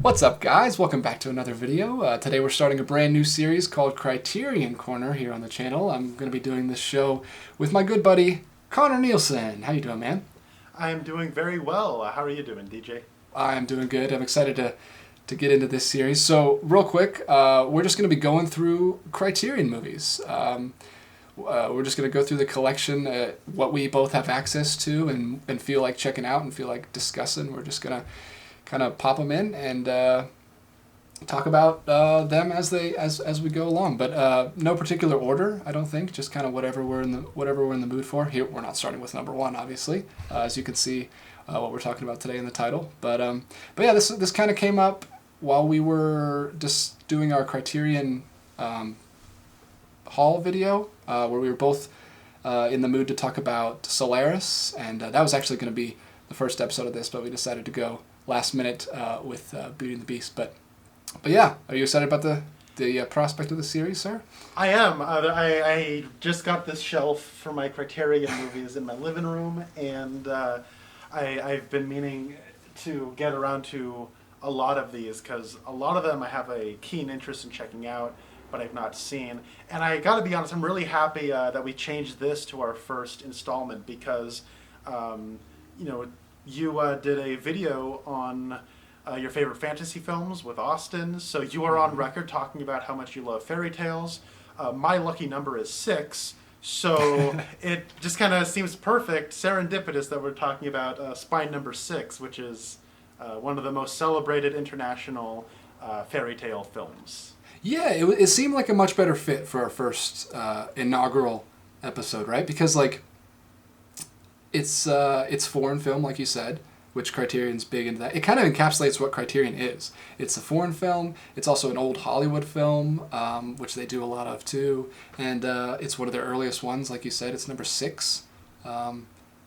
What's up, guys? Welcome back to another video. Today we're starting a brand new series called Criterion Corner here on the channel. I'm going to be doing this show with my good buddy, Connor Nielsen. How you doing, man? I'm doing very well. How are you doing, DJ? I'm doing good. I'm excited to get into this series. So, real quick, we're just going to be going through Criterion movies. We're just going to go through the collection, what we both have access to and feel like checking out and feel like discussing. We're just going to kind of pop them in and talk about them as we go along. But no particular order, I don't think. Just kind of whatever we're in the mood for. Here, we're not starting with number one, obviously, as you can see what we're talking about today in the title. But yeah, this kind of came up while we were just doing our Criterion haul video, where we were both in the mood to talk about Solaris, and that was actually going to be the first episode of this, but we decided to go last minute with Beauty and the Beast. But yeah, are you excited about the prospect of the series, sir? I am. I just got this shelf for my Criterion movies in my living room, and I've been meaning to get around to a lot of these because a lot of them I have a keen interest in checking out, but I've not seen. And I got to be honest, I'm really happy that we changed this to our first installment because, you did a video on your favorite fantasy films with Austin, so you are on record talking about how much you love fairy tales. My lucky number is 6, so it just kind of seems perfect, serendipitous that we're talking about Spine number 6, which is one of the most celebrated international fairy tale films. Yeah, it seemed like a much better fit for our first inaugural episode, right? Because it's foreign film, like you said, which Criterion's big into that. It kind of encapsulates what Criterion is. It's a foreign film. It's also an old Hollywood film, which they do a lot of too. And it's one of their earliest ones, like you said. It's number 6. So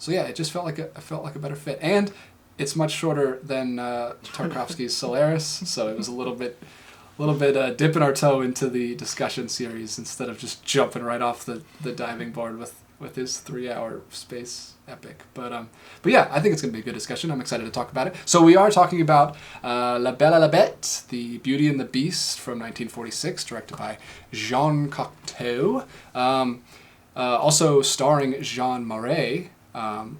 yeah, it just felt like a better fit. And it's much shorter than Tarkovsky's Solaris, so it was a little bit dipping our toe into the discussion series instead of just jumping right off the diving board with his 3-hour space epic. But yeah, I think it's going to be a good discussion. I'm excited to talk about it. So we are talking about La Belle et la Bête, the Beauty and the Beast from 1946, directed by Jean Cocteau. Also starring Jean Marais,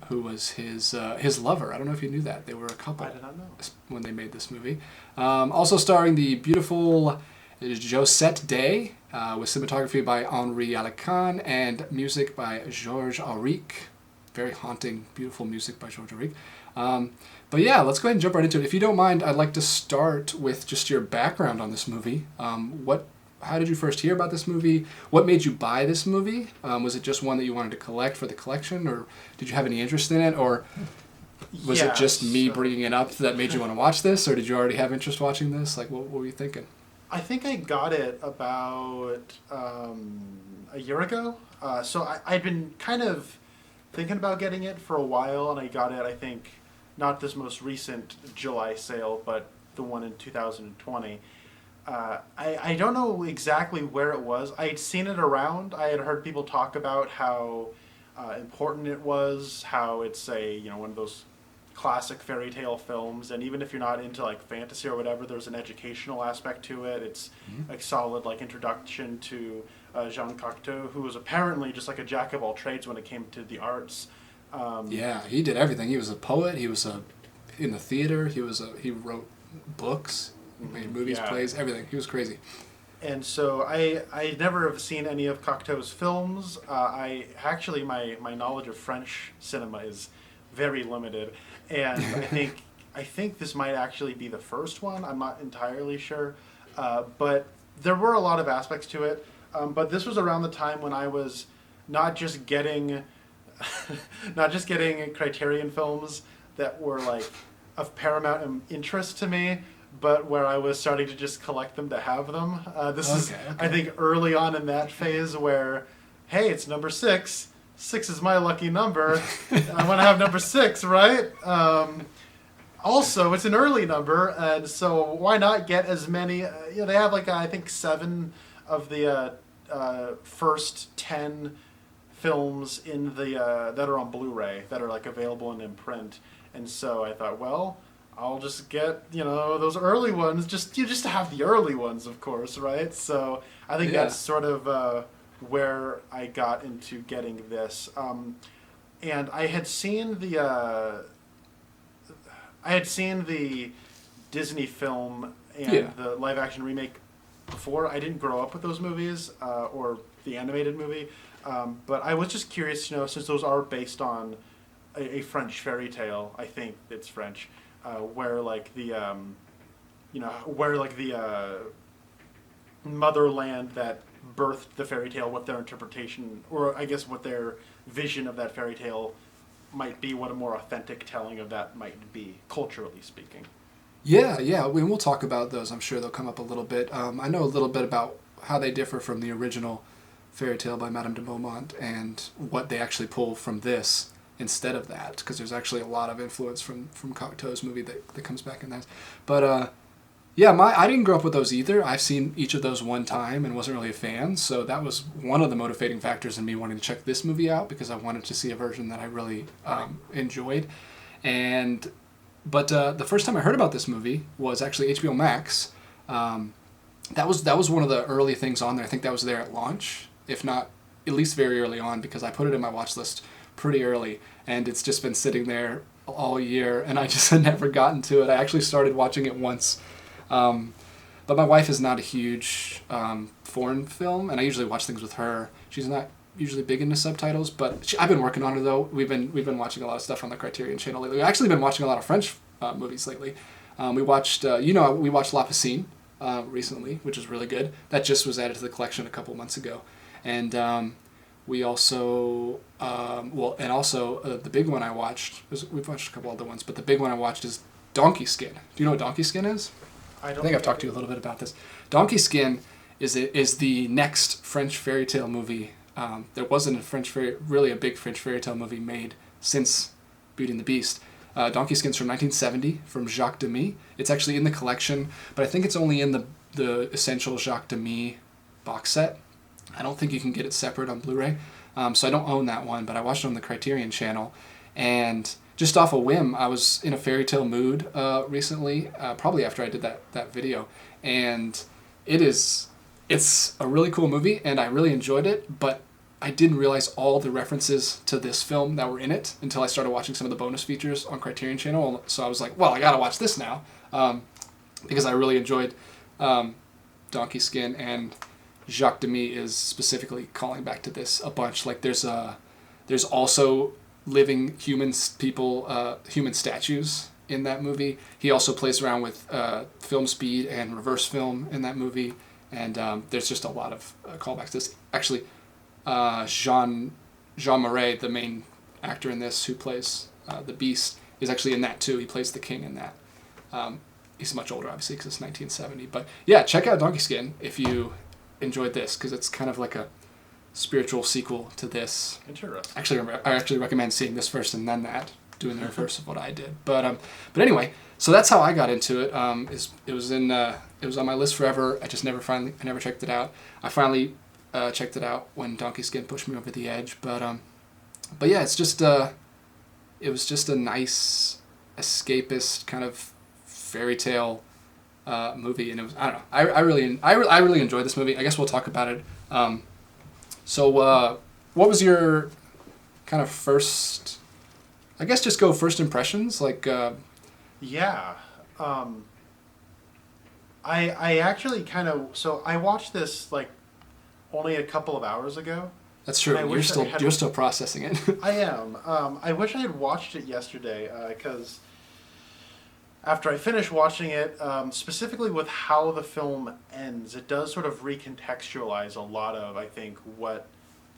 who was his lover. I don't know if you knew that. They were a couple. I did not know. When they made this movie. Also starring the beautiful Josette Day, with cinematography by Henri Alican and music by Georges Auric. Very haunting, beautiful music by Georges Auric. But yeah, let's go ahead and jump right into it. If you don't mind, I'd like to start with just your background on this movie. How did you first hear about this movie? What made you buy this movie? Was it just one that you wanted to collect for the collection, or did you have any interest in it, or was it just me bringing it up that made you want to watch this, or did you already have interest watching this? What were you thinking? I think I got it about a year ago. So I'd been kind of thinking about getting it for a while, and I got it, I think, not this most recent July sale, but the one in 2020. I don't know exactly where it was. I had seen it around. I had heard people talk about how important it was, how it's one of those classic fairy tale films, and even if you're not into fantasy or whatever, there's an educational aspect to it. It's a solid introduction to Jean Cocteau, who was apparently just a jack of all trades when it came to the arts. Yeah, he did everything. He was a poet. He was in the theater. He wrote books. Made movies, plays, everything. He was crazy. And so I never have seen any of Cocteau's films. My knowledge of French cinema is very limited, and I think this might actually be the first one. I'm not entirely sure, but there were a lot of aspects to it. But this was around the time when I was not just getting Criterion films that were of paramount interest to me, but where I was starting to just collect them to have them. Okay. I think, early on in that phase where, hey, it's number 6. 6 is my lucky number. I want to have number 6, right? Also, it's an early number, and so why not get as many? They have I think 7 of the first 10 films in the that are on Blu-ray that are available and in print. And so I thought, well, I'll just get, those early ones. Just to have the early ones, of course, right? So I think Yeah. that's sort of where I got into getting this. And I had seen the Disney film and Yeah. the live action remake before. I didn't grow up with those movies or the animated movie, but I was just curious, since those are based on a French fairy tale. I think it's French, where like the motherland that birthed the fairy tale, what their interpretation, or I guess what their vision of that fairy tale might be, what a more authentic telling of that might be, culturally speaking. Yeah, yeah. We'll talk about those. I'm sure they'll come up a little bit. I know a little bit about how they differ from the original fairy tale by Madame de Beaumont and what they actually pull from this instead of that, because there's actually a lot of influence from Cocteau's movie that comes back in that. But yeah, I didn't grow up with those either. I've seen each of those one time and wasn't really a fan, so that was one of the motivating factors in me wanting to check this movie out, because I wanted to see a version that I really enjoyed. And but the first time I heard about this movie was actually HBO Max. That was one of the early things on there. I think that was there at launch, if not at least very early on, because I put it in my watch list pretty early, and it's just been sitting there all year, and I just had never gotten to it. I actually started watching it once, but my wife is not a huge foreign film, and I usually watch things with her. She's not usually big into subtitles, but I've been working on it though. We've been watching a lot of stuff on the Criterion channel lately. We've actually been watching a lot of French movies lately. We watched we watched La Piscine recently, which is really good. That just was added to the collection a couple months ago, and we also the big one I watched we've watched a couple other ones, but the big one I watched is Donkey Skin. Do you know what Donkey Skin is? I think I've talked to you a little bit about this. Donkey Skin is the next French fairy tale movie. There wasn't really a big French fairy tale movie made since Beauty and the Beast. Donkey Skin's from 1970 from Jacques Demy. It's actually in the collection, but I think it's only in the essential Jacques Demy box set. I don't think you can get it separate on Blu-ray, so I don't own that one, but I watched it on the Criterion channel, and just off a whim, I was in a fairy tale mood recently, probably after I did that video, and it's a really cool movie, and I really enjoyed it, but I didn't realize all the references to this film that were in it until I started watching some of the bonus features on Criterion channel, so I was like, well, I gotta watch this now, because I really enjoyed Donkey Skin, and Jacques Demy is specifically calling back to this a bunch. Like there's also living human statues in that movie. He also plays around with film speed and reverse film in that movie, and there's just a lot of callbacks to this. Actually, Jean Marais, the main actor in this, who plays the Beast, is actually in that too. He plays the king in that. He's much older, obviously, because it's 1970. But yeah, check out Donkey Skin if you enjoyed this, because it's kind of like a spiritual sequel to this. Interesting. Actually, I actually recommend seeing this first and then that, doing the reverse of what I did. But anyway, so that's how I got into it. It was on my list forever. I never checked it out. I finally checked it out when Donkey Skin pushed me over the edge. But yeah, it was just a nice escapist kind of fairy tale movie, and it was, I don't know, I really enjoyed this movie. I guess we'll talk about it. So what was your kind of first, I guess just go first impressions, like yeah, I actually so I watched this like only a couple of hours ago. That's true. You're still processing it. I am. I wish I had watched it yesterday, because after I finished watching it, specifically with how the film ends, it does sort of recontextualize a lot of, I think, what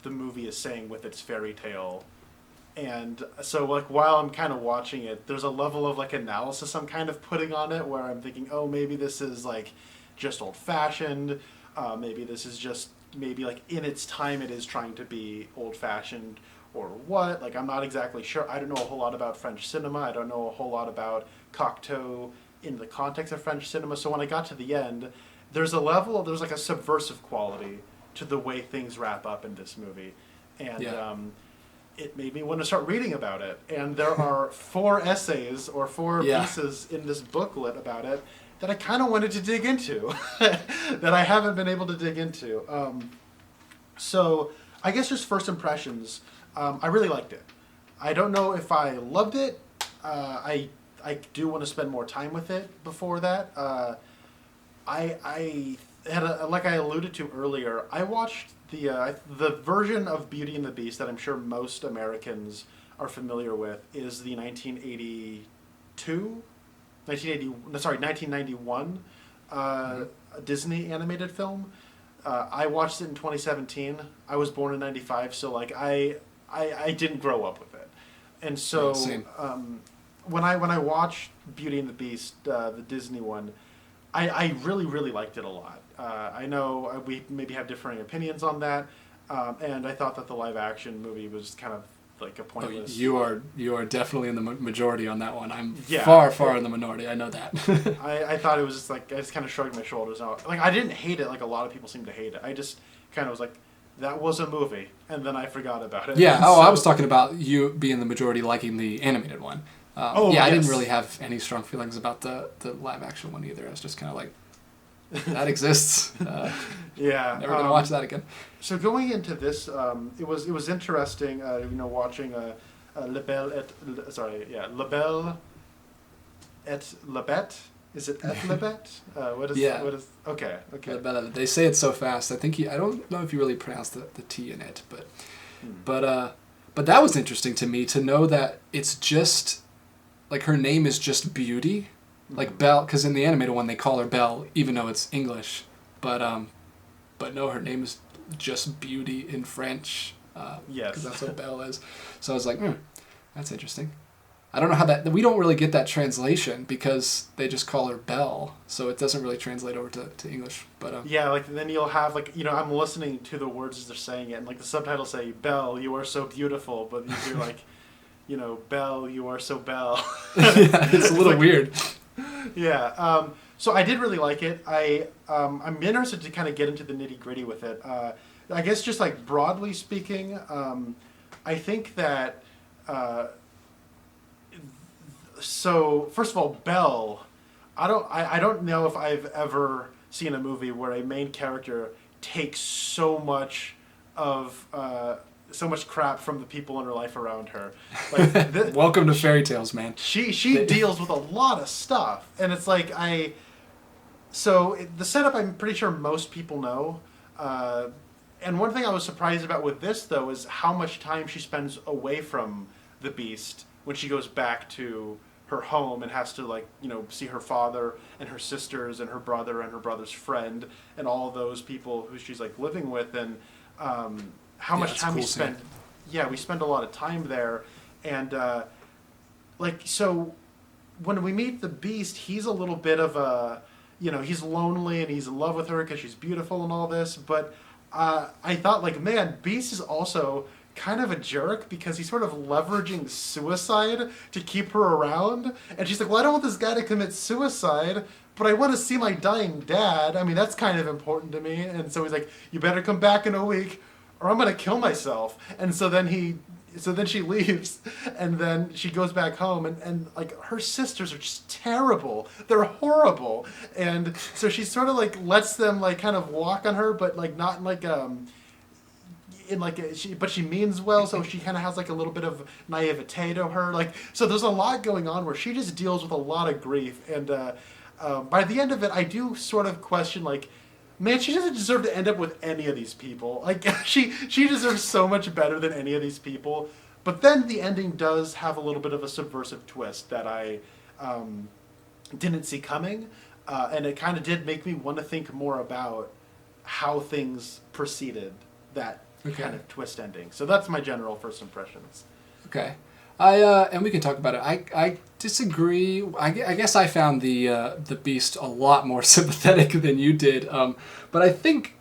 the movie is saying with its fairy tale. And so, like, while I'm kind of watching it, there's a level of, like, analysis I'm kind of putting on it, where I'm thinking, oh, maybe this is, like, just old-fashioned. Maybe this is just, maybe, like, in its time it is trying to be old-fashioned, or what. Like, I'm not exactly sure. I don't know a whole lot about French cinema. I don't know a whole lot about Cocteau in the context of French cinema. So when I there's like a subversive quality to the way things wrap up in this movie. And it made me want to start reading about it. And there are 4 essays or 4 pieces in this booklet about it that I kind of wanted to dig into, that I haven't been able to dig into. So I guess just first impressions, I really liked it. I don't know if I loved it. I do want to spend more time with it before that. I had like I alluded to earlier, I watched the version of Beauty and the Beast that I'm sure most Americans are familiar with is the 1991 Disney animated film. I watched it in 2017. I was born in 95, so like I didn't grow up with it. And so when I watched Beauty and the Beast, the Disney one, I really, really liked it a lot. I know we maybe have differing opinions on that, and I thought that the live action movie was kind of like a pointless. Oh, you are definitely in the majority on that one. I'm far in the minority. I know that. I thought it was just like I just kind of shrugged my shoulders out. Like I didn't hate it like a lot of people seem to hate it. I just kind of was like, that was a movie, and then I forgot about it. Yeah. I was talking about you being the majority liking the animated one. I didn't really have any strong feelings about the live action one either. I was just kind of like, that exists. Never gonna watch that again. So going into this, it was interesting. Watching La Belle La Belle et La Bête. Is it et La Bête? What is? Okay. La Belle. They say it so fast. I don't know if you really pronounce the T in it, but that was interesting to me to know that it's just like her name is just Beauty. Like Belle, because in the animated one they call her Belle, even though it's English, but no, her name is just Beauty in French. Because that's what Belle is. So I was like, that's interesting. I don't know how we don't really get that translation because they just call her Belle, so it doesn't really translate over to English. But like then you'll have like I'm listening to the words as they're saying it, and like the subtitles say, "Belle, you are so beautiful," but you're like, "Belle, you are so Belle." It's a little weird. Yeah. So I did really like it. I'm interested to kind of get into the nitty gritty with it. I guess just like broadly speaking, I think that. So first of all, Belle, I don't know if I've ever seen a movie where a main character takes so much crap from the people in her life around her. Like welcome to fairy tales, man. She deals with a lot of stuff, and it's like the setup I'm pretty sure most people know. And one thing I was surprised about with this though is how much time she spends away from the Beast when she goes back to her home and has to see her father and her sisters and her brother and her brother's friend and all those people who she's like living with, and how much time we spend. Yeah, we spend a lot of time there, and so when we meet the Beast, he's a little bit of a he's lonely and he's in love with her because she's beautiful and all this, but I thought man, Beast is also kind of a jerk because he's sort of leveraging suicide to keep her around, and she's like, well, I don't want this guy to commit suicide, but I want to see my dying dad. I mean, that's kind of important to me. And so he's like, you better come back in a week or I'm going to kill myself. And so then she leaves, and then she goes back home, and like her sisters are just terrible. They're horrible. And so she sort of like lets them like kind of walk on her, but like not in like but she means well, so she kind of has like a little bit of naivete to her. So there's a lot going on where she just deals with a lot of grief, and by the end of it, I do sort of question man, she doesn't deserve to end up with any of these people. Like she deserves so much better than any of these people. But then the ending does have a little bit of a subversive twist that I didn't see coming, and it kind of did make me want to think more about how things proceeded that kind of twist ending. So that's my general first impressions. Okay. And we can talk about it. I disagree. I guess I found the Beast a lot more sympathetic than you did. But I think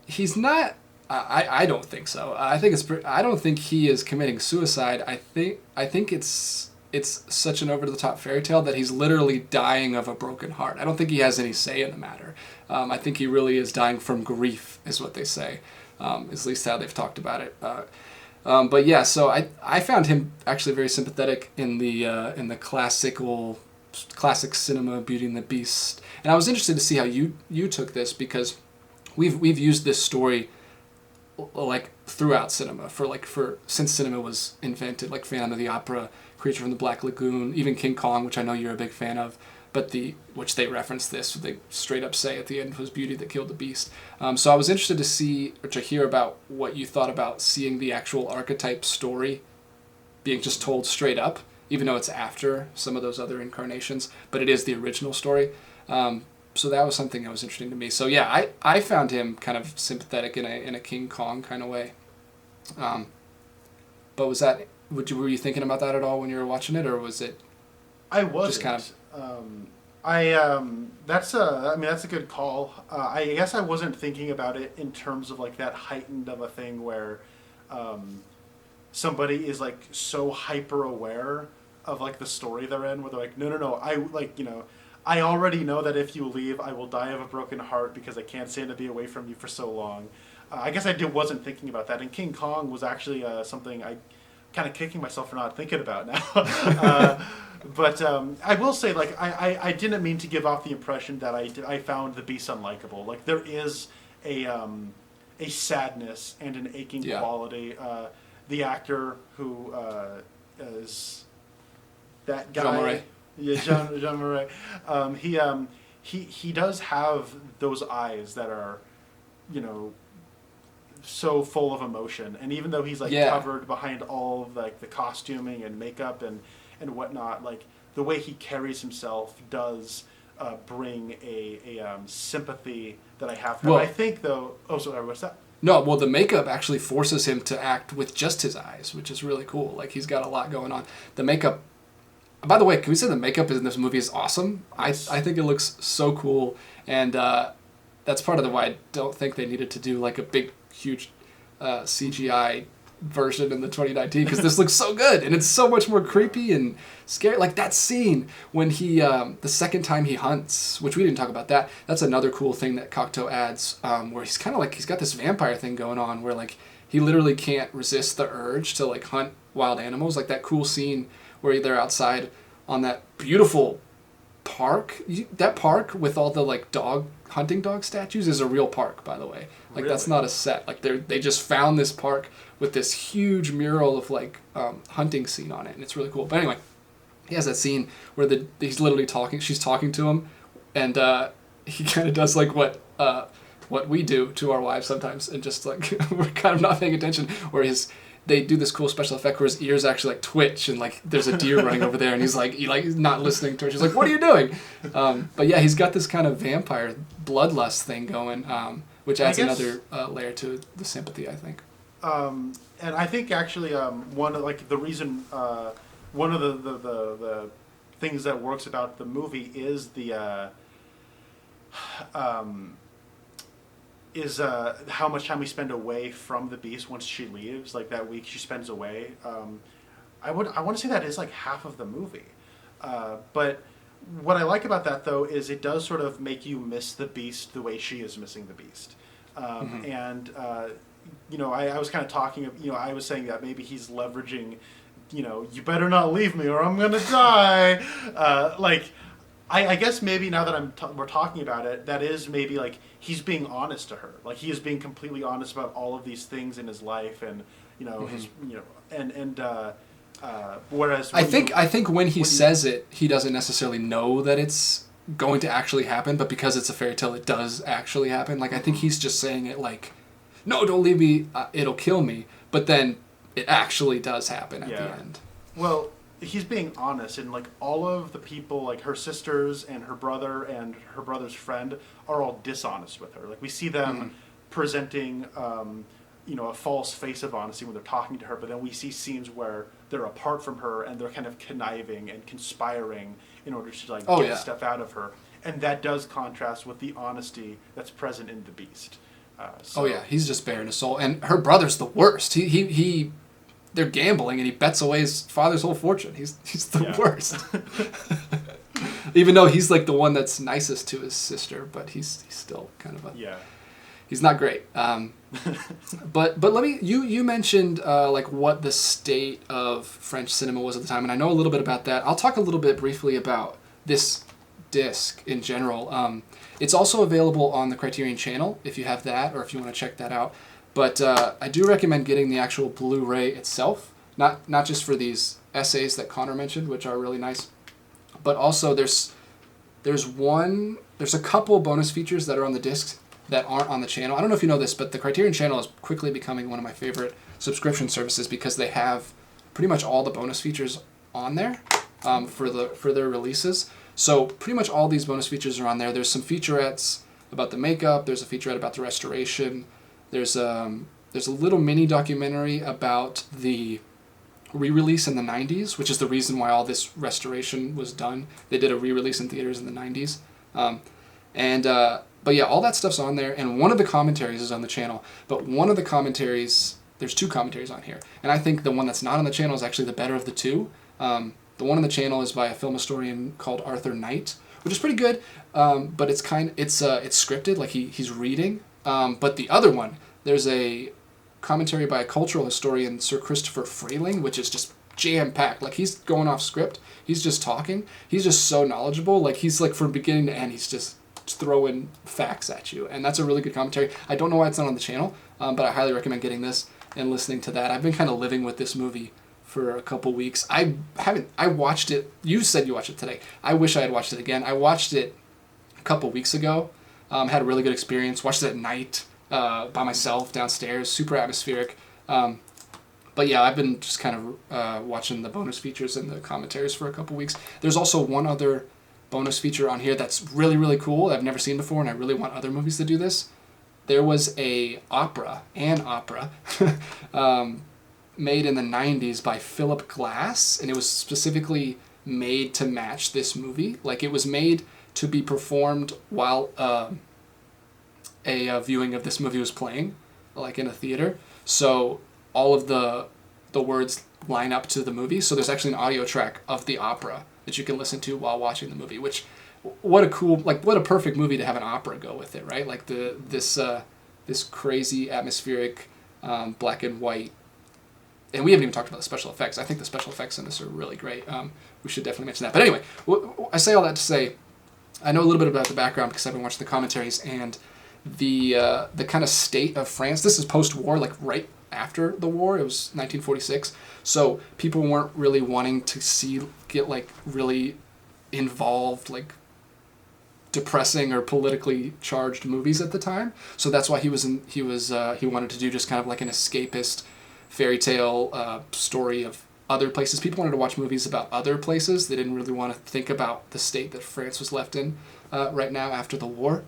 he's not. I don't think so. I don't think he is committing suicide. I think it's such an over the top fairy tale that he's literally dying of a broken heart. I don't think he has any say in the matter. I think he really is dying from grief, is what they say. Is at least how they've talked about it. But yeah, so I found him actually very sympathetic in the classic cinema Beauty and the Beast, and I was interested to see how you took this, because we've used this story like throughout cinema for since cinema was invented, like Phantom of the Opera, Creature from the Black Lagoon, even King Kong, which I know you're a big fan of, but which they reference this, they straight up say at the end was Beauty that killed the Beast. So I was interested to see or to hear about what you thought about seeing the actual archetype story being just told straight up, even though it's after some of those other incarnations, but it is the original story. So that was something that was interesting to me. So yeah, I found him kind of sympathetic in a King Kong kind of way. But were you thinking about that at all when you were watching it, or was it? I wasn't. Just kind of. That's a good call. I guess I wasn't thinking about it in terms of like that heightened of a thing where, somebody is like so hyper aware of like the story they're in, where they're like, no, I already know that if you leave, I will die of a broken heart because I can't stand to be away from you for so long. I guess I wasn't thinking about that. And King Kong was actually something I kind of kicking myself for not thinking about now. But I will say, like, I didn't mean to give off the impression that I found the Beast unlikable. Like, there is a sadness and an aching quality. The actor who is that guy... Jean Marais. Yeah, Jean Marais. He does have those eyes that are, so full of emotion. And even though he's like covered behind all of like the costuming and makeup and whatnot, like the way he carries himself does bring a sympathy that I have for him. I think though. Oh, sorry. What's that? No, well, the makeup actually forces him to act with just his eyes, which is really cool. Like, he's got a lot going on. The makeup... By the way, can we say the makeup in this movie is awesome? Yes. I think it looks so cool, and that's part of the why I don't think they needed to do, like, a big, huge CGI version in the 2019, because this looks so good, and it's so much more creepy and scary. Like, that scene when he, the second time he hunts, which we didn't talk about that, that's another cool thing that Cocteau adds, where he's kind of like, he's got this vampire thing going on, where, like, he literally can't resist the urge to, like, hunt wild animals. Like, that cool scene where they're outside on that beautiful park. That park with all the, like, hunting dog statues is a real park, by the way. Like, really? That's not a set. Like, they just found this park with this huge mural of, like, hunting scene on it, and it's really cool. But anyway, he has that scene where he's literally talking, she's talking to him, and he kind of does, like, what we do to our wives sometimes, and just, like, we're kind of not paying attention, where they do this cool special effect where his ears actually, like, twitch, and, like, there's a deer running over there, and he's not listening to her. She's like, what are you doing? But yeah, he's got this kind of vampire bloodlust thing going, which adds another layer to the sympathy, I think. And I think actually one of the things that works about the movie is how much time we spend away from the Beast once she leaves. Like, that week she spends away. I want to say that is like half of the movie. But what I like about that, though, is it does sort of make you miss the Beast the way she is missing the Beast. And I was kind of talking, I was saying that maybe he's leveraging, you better not leave me or I'm going to die. I guess maybe now that we're talking about it, that is maybe like he's being honest to her. Like, he is being completely honest about all of these things in his life, and his whereas I think when he says it, he doesn't necessarily know that it's going to actually happen, but because it's a fairy tale, it does actually happen. Like, I think he's just saying it like, no, don't leave me, it'll kill me. But then it actually does happen at the end. Well, he's being honest, and like all of the people, like her sisters and her brother and her brother's friend, are all dishonest with her. Like, we see them presenting, a false face of honesty when they're talking to her, but then we see scenes where they're apart from her and they're kind of conniving and conspiring in order to get stuff out of her. And that does contrast with the honesty that's present in the Beast. He's just bare his soul, and her brother's the worst. They're gambling, and he bets away his father's whole fortune. He's the worst. Even though he's like the one that's nicest to his sister, but he's still kind of he's not great. But let me you mentioned like what the state of French cinema was at the time, and I know a little bit about that. I'll talk a little bit briefly about this disc in general. It's also available on the Criterion channel if you have that or if you want to check that out. But I do recommend getting the actual Blu-ray itself, not just for these essays that Connor mentioned, which are really nice, but also there's a couple bonus features that are on the disc that aren't on the channel. I don't know if you know this, but the Criterion channel is quickly becoming one of my favorite subscription services because they have pretty much all the bonus features on there for their releases. So pretty much all these bonus features are on there. There's some featurettes about the makeup. There's a featurette about the restoration. There's a little mini documentary about the re-release in the 90s, which is the reason why all this restoration was done. They did a re-release in theaters in the 90s. But yeah, all that stuff's on there, and one of the commentaries is on the channel. But one of the commentaries, there's two commentaries on here, and I think the one that's not on the channel is actually the better of the two. The one on the channel is by a film historian called Arthur Knight, which is pretty good, but it's scripted, like he's reading. But the other one, there's a commentary by a cultural historian, Sir Christopher Frayling, which is just jam-packed. Like, he's going off script. He's just talking. He's just so knowledgeable. Like, he's like, from beginning to end, he's just throwing facts at you. And that's a really good commentary. I don't know why it's not on the channel, but I highly recommend getting this and listening to that. I've been kind of living with this movie for a couple weeks. I watched it. You said you watched it today. I wish I had watched it again. I watched it a couple weeks ago. Had a really good experience. Watched it at night by myself downstairs. Super atmospheric. But yeah, I've been just kind of watching the bonus features and the commentaries for a couple weeks. There's also one other bonus feature on here that's really, really cool. I've never seen before, and I really want other movies to do this. There was an opera made in the 90s by Philip Glass, and it was specifically made to match this movie. Like, it was made to be performed while a viewing of this movie was playing, like in a theater. So all of the words line up to the movie. So there's actually an audio track of the opera that you can listen to while watching the movie, which, what a perfect movie to have an opera go with it, right? Like this crazy atmospheric black and white. And we haven't even talked about the special effects. I think the special effects in this are really great. We should definitely mention that. But anyway, I say all that to say, I know a little bit about the background because I've been watching the commentaries and the kind of state of France. This is post-war, like right after the war. It was 1946. So people weren't really wanting to get like really involved, like depressing or politically charged movies at the time. So that's why he wanted to do just kind of like an escapist fairy tale story of other places. People wanted to watch movies about other places. They didn't really want to think about the state that France was left in right now after the war.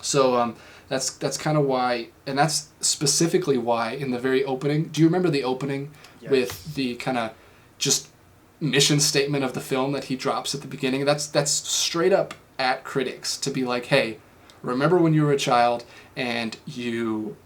So that's kind of why, and that's specifically why in the very opening, do you remember the opening? Yes. With the kind of just mission statement of the film that he drops at the beginning? That's straight up at critics to be like, hey, remember when you were a child and you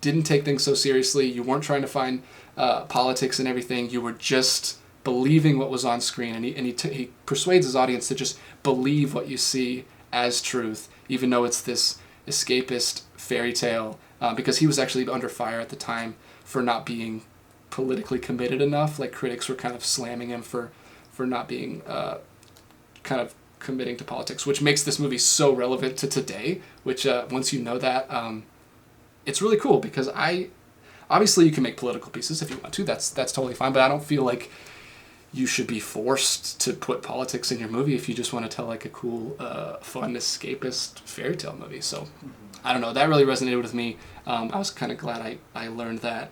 didn't take things so seriously, you weren't trying to find politics and everything, you were just believing what was on screen, and he persuades his audience to just believe what you see as truth, even though it's this escapist fairy tale, because he was actually under fire at the time for not being politically committed enough. Like, critics were kind of slamming him for not being kind of committing to politics, which makes this movie so relevant to today, which once you know that, it's really cool, because obviously you can make political pieces if you want to, that's totally fine, but I don't feel like you should be forced to put politics in your movie if you just want to tell like a cool, fun, escapist fairy tale movie. So, I don't know, that really resonated with me. I was kind of glad I learned that.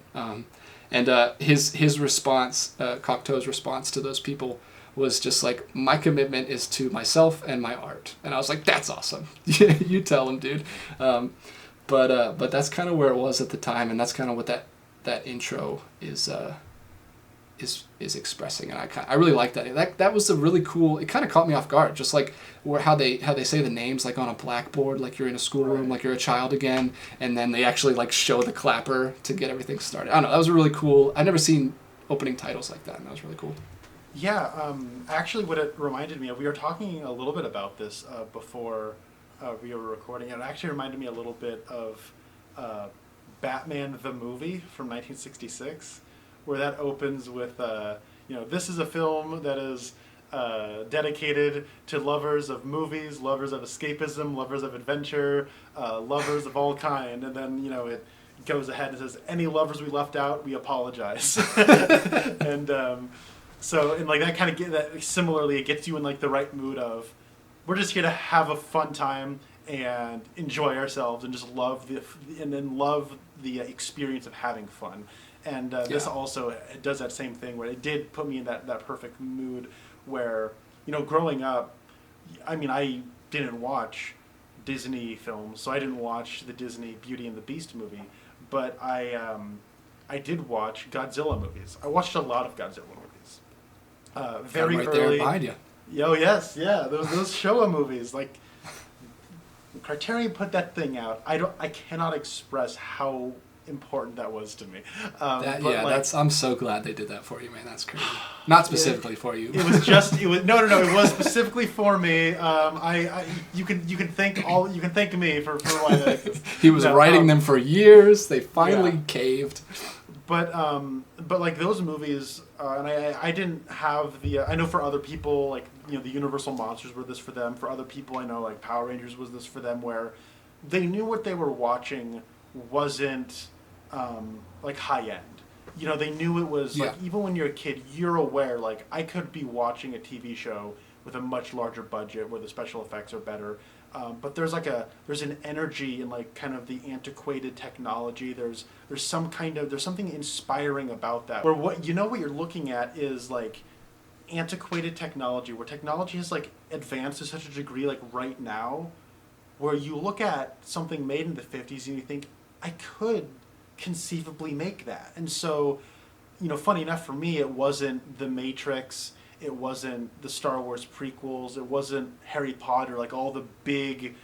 And his response, Cocteau's response to those people was just like, my commitment is to myself and my art. And I was like, that's awesome. You tell him, dude. But that's kind of where it was at the time, and that's kind of what that intro is expressing, and I really like that. That was a really cool. It kind of caught me off guard, just like how they say the names like on a blackboard, like you're in a schoolroom, like you're a child again, and then they actually like show the clapper to get everything started. I don't know. That was really cool. I've never seen opening titles like that, and that was really cool. Yeah, actually, what it reminded me of, we were talking a little bit about this before we were recording. It actually reminded me a little bit of Batman the Movie from 1966, where that opens with, this is a film that is dedicated to lovers of movies, lovers of escapism, lovers of adventure, lovers of all kind. And then, it goes ahead and says, any lovers we left out, we apologize. And so, and like that kind of that similarly, it gets you in like the right mood of, we're just here to have a fun time and enjoy ourselves and just love the experience of having fun. And this also does that same thing where it did put me in that perfect mood where, growing up, I mean, I didn't watch Disney films, so I didn't watch the Disney Beauty and the Beast movie, but I did watch Godzilla movies. I watched a lot of Godzilla movies. Very right early. There behind you. Oh yes, yeah, those Showa movies. Like, Criterion put that thing out. I cannot express how important that was to me. I'm so glad they did that for you, man. That's crazy. Not specifically for you. It was specifically for me. You can thank me for why that. He was writing them for years. They finally caved. But like those movies, and I didn't have the. I know for other people, like the Universal Monsters were this for them. For other people, I know like Power Rangers was this for them, where they knew what they were watching wasn't like high end. They knew it was like, even when you're a kid, you're aware like I could be watching a TV show with a much larger budget where the special effects are better. But there's an energy in like kind of the antiquated technology. There's something inspiring about that. Where what you're looking at is like antiquated technology, where technology has like advanced to such a degree like right now, where you look at something made in the 50s and you think, I could conceivably make that. And so, funny enough for me, it wasn't The Matrix. It wasn't the Star Wars prequels. It wasn't Harry Potter, like all the big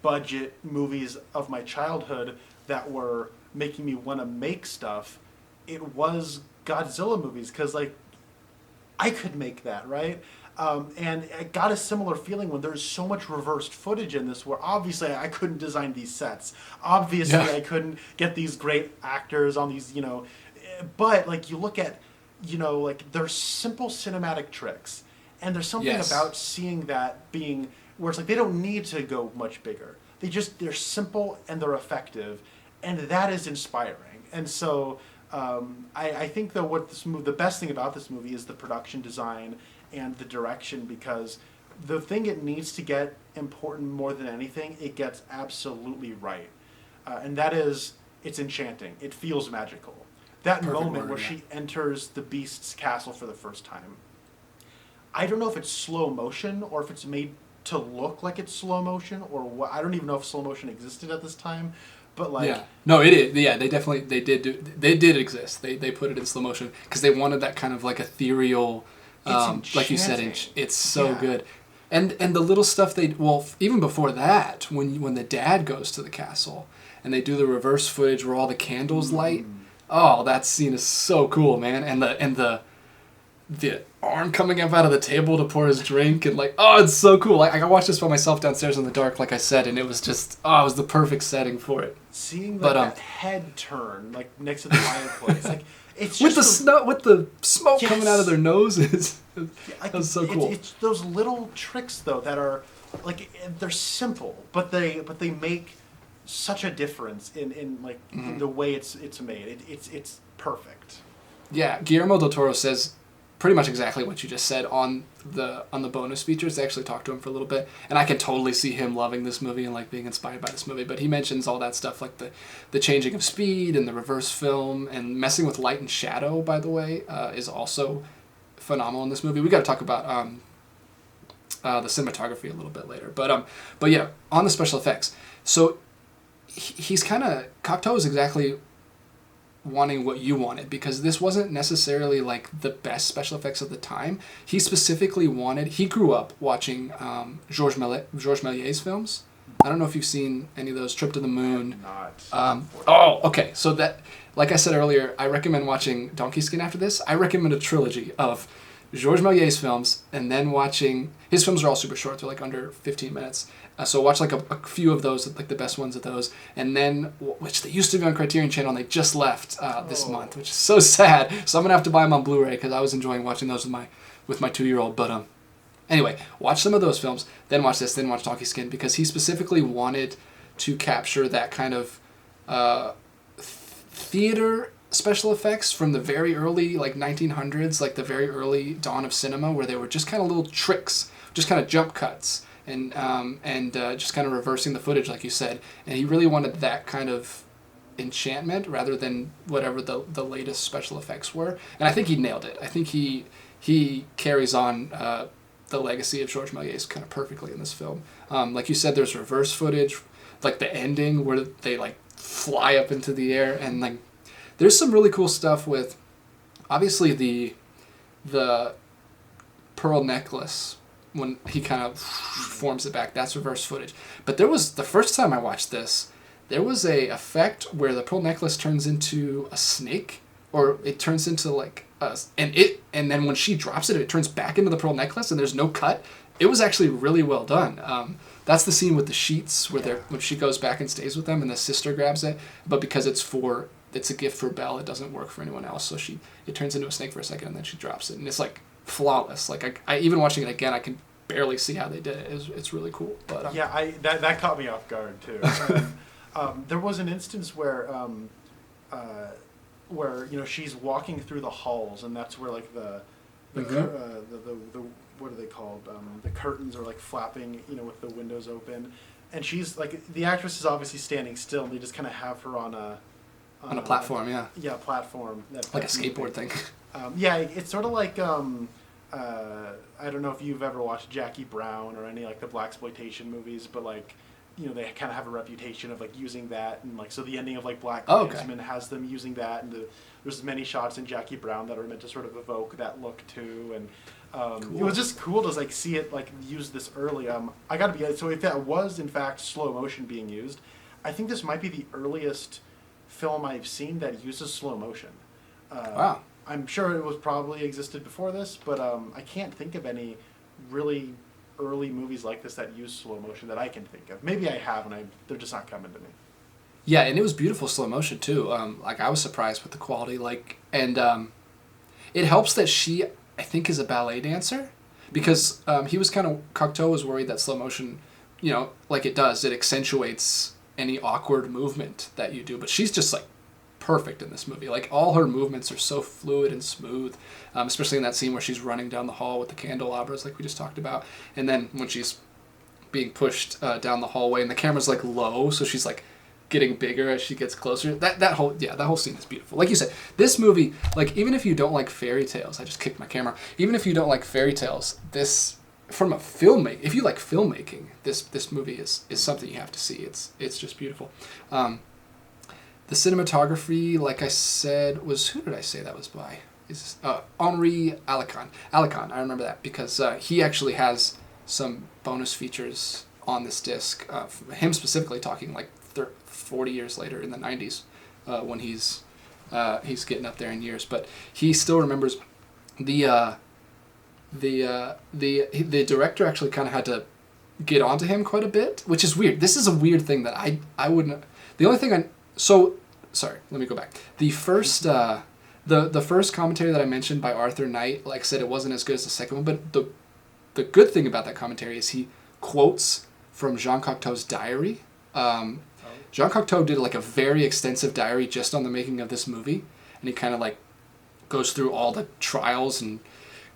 budget movies of my childhood that were making me want to make stuff. It was Godzilla movies, because like I could make that, right? And I got a similar feeling when there's so much reversed footage in this, where obviously I couldn't design these sets. Obviously I couldn't get these great actors on these, but like you look at, like there's simple cinematic tricks, and there's something about seeing that being where it's like they don't need to go much bigger. They're simple and they're effective, and that is inspiring. And so I think that the best thing about this movie is the production design and the direction, because the thing it needs to get important more than anything, it gets absolutely right, and that is it's enchanting. It feels magical. That perfect moment where she enters the Beast's castle for the first time. I don't know if it's slow motion or if it's made to look like it's slow motion or what. I don't even know if slow motion existed at this time, but like no, it is. Yeah, they did exist. They put it in slow motion because they wanted that kind of like ethereal, like you said, it's so good. And the little stuff even before that, when the dad goes to the castle and they do the reverse footage where all the candles light. Oh, that scene is so cool, man! And the arm coming up out of the table to pour his drink, and like, oh, it's so cool. I watched this by myself downstairs in the dark, like I said, and it was just, it was the perfect setting for it. Seeing that head turn, like next to the fireplace, like it's with the smoke coming out of their noses. That was so cool. It's those little tricks though that are like they're simple, but they make such a difference in in the way it's made. It's perfect. Yeah, Guillermo del Toro says pretty much exactly what you just said on the bonus features. They actually talked to him for a little bit, and I can totally see him loving this movie and like being inspired by this movie. But he mentions all that stuff like the changing of speed and the reverse film and messing with light and shadow. By the way, is also phenomenal in this movie. We got to talk about the cinematography a little bit later, but yeah, on the special effects. So he's kind of Cocteau is exactly wanting what you wanted, because this wasn't necessarily like the best special effects of the time. He specifically he grew up watching Georges Méliès's films. I don't know if you've seen any of those, Trip to the Moon. Okay. So that, like I said earlier, I recommend watching Donkey Skin after this. I recommend a trilogy of Georges Méliès's films and then watching his films are all super short. They're like under 15 minutes. So watch like a few of those, like the best ones of those, and then which they used to be on Criterion Channel and they just left this month, which is so sad. So I'm gonna have to buy them on Blu-ray because I was enjoying watching those with my 2-year-old. But anyway, watch some of those films, then watch this, then watch Donkey Skin, because he specifically wanted to capture that kind of theater special effects from the very early like 1900s, like the very early dawn of cinema, where they were just kind of little tricks, just kind of jump cuts. And just kind of reversing the footage, like you said. And he really wanted that kind of enchantment rather than whatever the latest special effects were. And I think he nailed it. I think he carries on the legacy of Georges Méliès kind of perfectly in this film. Like you said, there's reverse footage, like the ending where they like fly up into the air, and like there's some really cool stuff with obviously the pearl necklace. When he kind of forms it back, that's reverse footage. But there was, the first time I watched this, there was a effect where the pearl necklace turns into a snake, or it turns into like and then when she drops it, it turns back into the pearl necklace, and there's no cut. It was actually really well done. That's the scene with the sheets where when she goes back and stays with them, and the sister grabs it, but because it's a gift for Belle, it doesn't work for anyone else. So it turns into a snake for a second, and then she drops it, and it's like flawless. Like I even watching it again, I can barely see how they did it. It's really cool. But yeah, that caught me off guard too. There was an instance where she's walking through the halls, and that's where like the what are they called? The curtains are like flapping, with the windows open, and she's like, the actress is obviously standing still, and they just kind of have her on a platform, platform, like a skateboard thing. It's sort of like I don't know if you've ever watched Jackie Brown or any like the blaxploitation movies, but like they kind of have a reputation of like using that, and like so the ending of like Black Klansman has them using that, and there's many shots in Jackie Brown that are meant to sort of evoke that look too, and cool. It was just cool to like see it like used this early. I gotta be, so if that was in fact slow motion being used, I think this might be the earliest film I've seen that uses slow motion. Wow. I'm sure it was probably existed before this, but I can't think of any really early movies like this that use slow motion that I can think of. Maybe I have, and they're just not coming to me. Yeah, and it was beautiful slow motion too. Like I was surprised with the quality. And it helps that she, I think, is a ballet dancer, because he was Cocteau was worried that slow motion, like it accentuates any awkward movement that you do, but she's just like perfect in this movie. Like all her movements are so fluid and smooth, especially in that scene where she's running down the hall with the candelabras like we just talked about, and then when she's being pushed down the hallway and the camera's like low, so she's like getting bigger as she gets closer. That whole scene is beautiful. Like you said, this movie, like even if you don't like fairy tales, I just kicked my camera. Even if you don't like fairy tales, this, from a filmmaker, if you like filmmaking, this movie is something you have to see. It's just beautiful. The cinematography, like I said, was, who did I say that was by? Henri Alicant. Alicant, I remember that because he actually has some bonus features on this disc. Him specifically talking like 40 years later in the 90s when he's getting up there in years, but he still remembers the director actually kind of had to get onto him quite a bit, which is weird. This is a weird thing that I wouldn't. The only thing sorry, let me go back. The first the first commentary that I mentioned by Arthur Knight, like I said, it wasn't as good as the second one, but the good thing about that commentary is he quotes from Jean Cocteau's diary. Jean Cocteau did like a very extensive diary just on the making of this movie, and he kind of like goes through all the trials and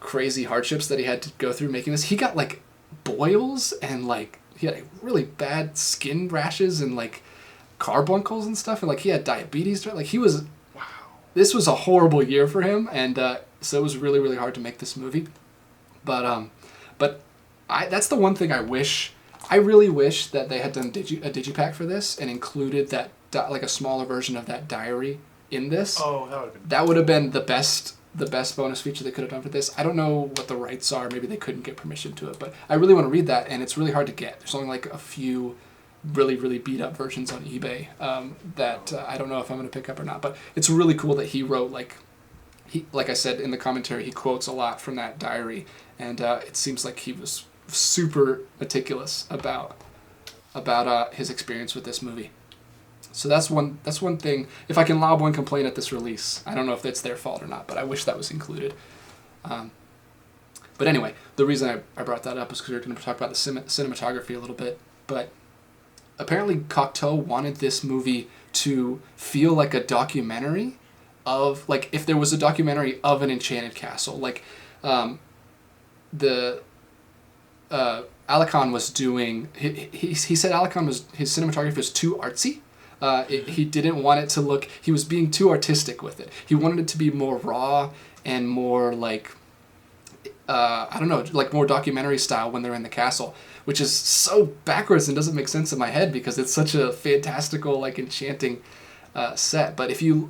crazy hardships that he had to go through making this. He got like boils, and like he had really bad skin rashes and like carbuncles and stuff, and like he had diabetes. Like he was, wow, this was a horrible year for him, and so it was really, really hard to make this movie. But that's the one thing I really wish that they had done a digipack for this and included that like a smaller version of that diary in this. Oh, that would have been the best bonus feature they could have done for this. I don't know what the rights are. Maybe they couldn't get permission to it, but I really want to read that, and it's really hard to get. There's only like a few really, really beat up versions on eBay that I don't know if I'm going to pick up or not, but it's really cool that he wrote like he, like I said in the commentary, he quotes a lot from that diary, and it seems like he was super meticulous about his experience with this movie. So that's one thing. If I can lob one complaint at this release, I don't know if that's their fault or not, but I wish that was included. But anyway, the reason I brought that up is because we were going to talk about the cinematography a little bit. But apparently Cocteau wanted this movie to feel like a documentary of, like, if there was a documentary of an enchanted castle. Like, Alacon was doing... He said Alacon his cinematography was too artsy. He didn't want it to look... He was being too artistic with it. He wanted it to be more raw and more, like... I don't know, like more documentary style when they're in the castle, which is so backwards and doesn't make sense in my head because it's such a fantastical, like, enchanting set. But the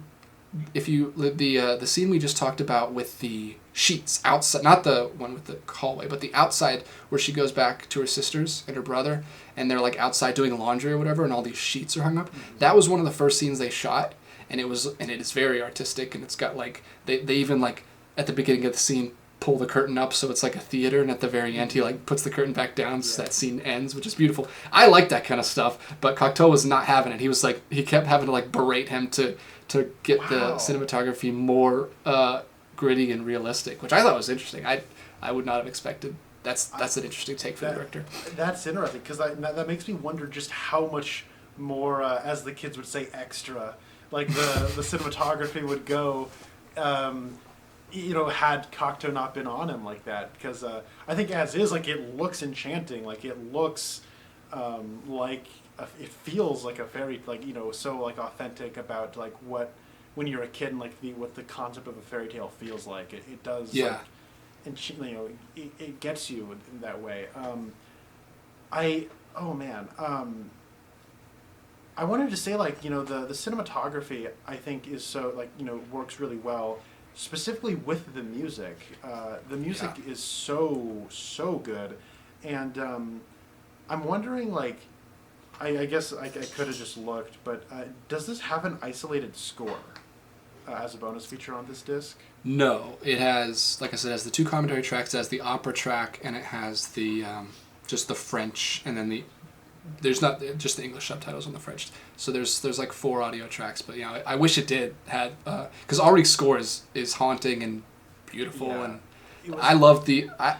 scene we just talked about with the sheets outside, not the one with the hallway, but the outside where she goes back to her sisters and her brother, and they're like outside doing laundry or whatever, and all these sheets are hung up. Mm-hmm. That was one of the first scenes they shot, and it is very artistic, and it's got like they even like at the beginning of the scene pull the curtain up so it's like a theater, and at the very end he like puts the curtain back down so that scene ends, which is beautiful. I like that kind of stuff, but Cocteau was not having it. He was like, he kept having to like berate him to get the cinematography more gritty and realistic, which I thought was interesting. I would not have expected. That's an interesting take for the director. That's interesting because that makes me wonder just how much more, as the kids would say, extra, like the cinematography would go. Had Cocteau not been on him like that, because I think as is, like, it looks enchanting, like it looks it feels like a fairy, like, so like authentic about like what when you're a kid and like what the concept of a fairy tale feels like. It does, like, and it gets you in that way. I wanted to say, like, the cinematography I think is so, like, works really well. Specifically with the music. The music is so good. And I'm wondering, like, I guess I could have just looked, but does this have an isolated score as a bonus feature on this disc? No. It has, like I said, it has the 2 commentary tracks, it has the opera track, and it has the just the French, and then there's not just the English subtitles on the French. So there's like 4 audio tracks, but I wish it did had, because Ulrich's score is haunting and beautiful, and I love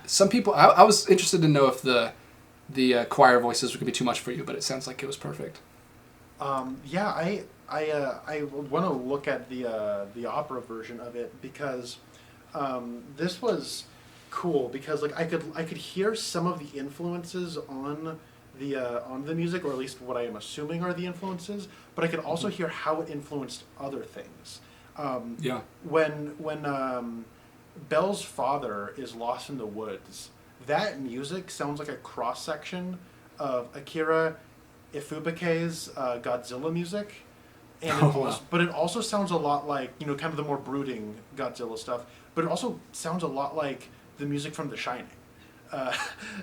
some people. I was interested to know if the choir voices were gonna be too much for you, but it sounds like it was perfect. I want to look at the opera version of it, because this was cool, because like I could hear some of the influences on the music, or at least what I am assuming are the influences, but I could also hear how it influenced other things. When Belle's father is lost in the woods, that music sounds like a cross section of Akira Ifubuke's Godzilla music, and but it also sounds a lot like, kind of the more brooding Godzilla stuff, but it also sounds a lot like the music from The Shining.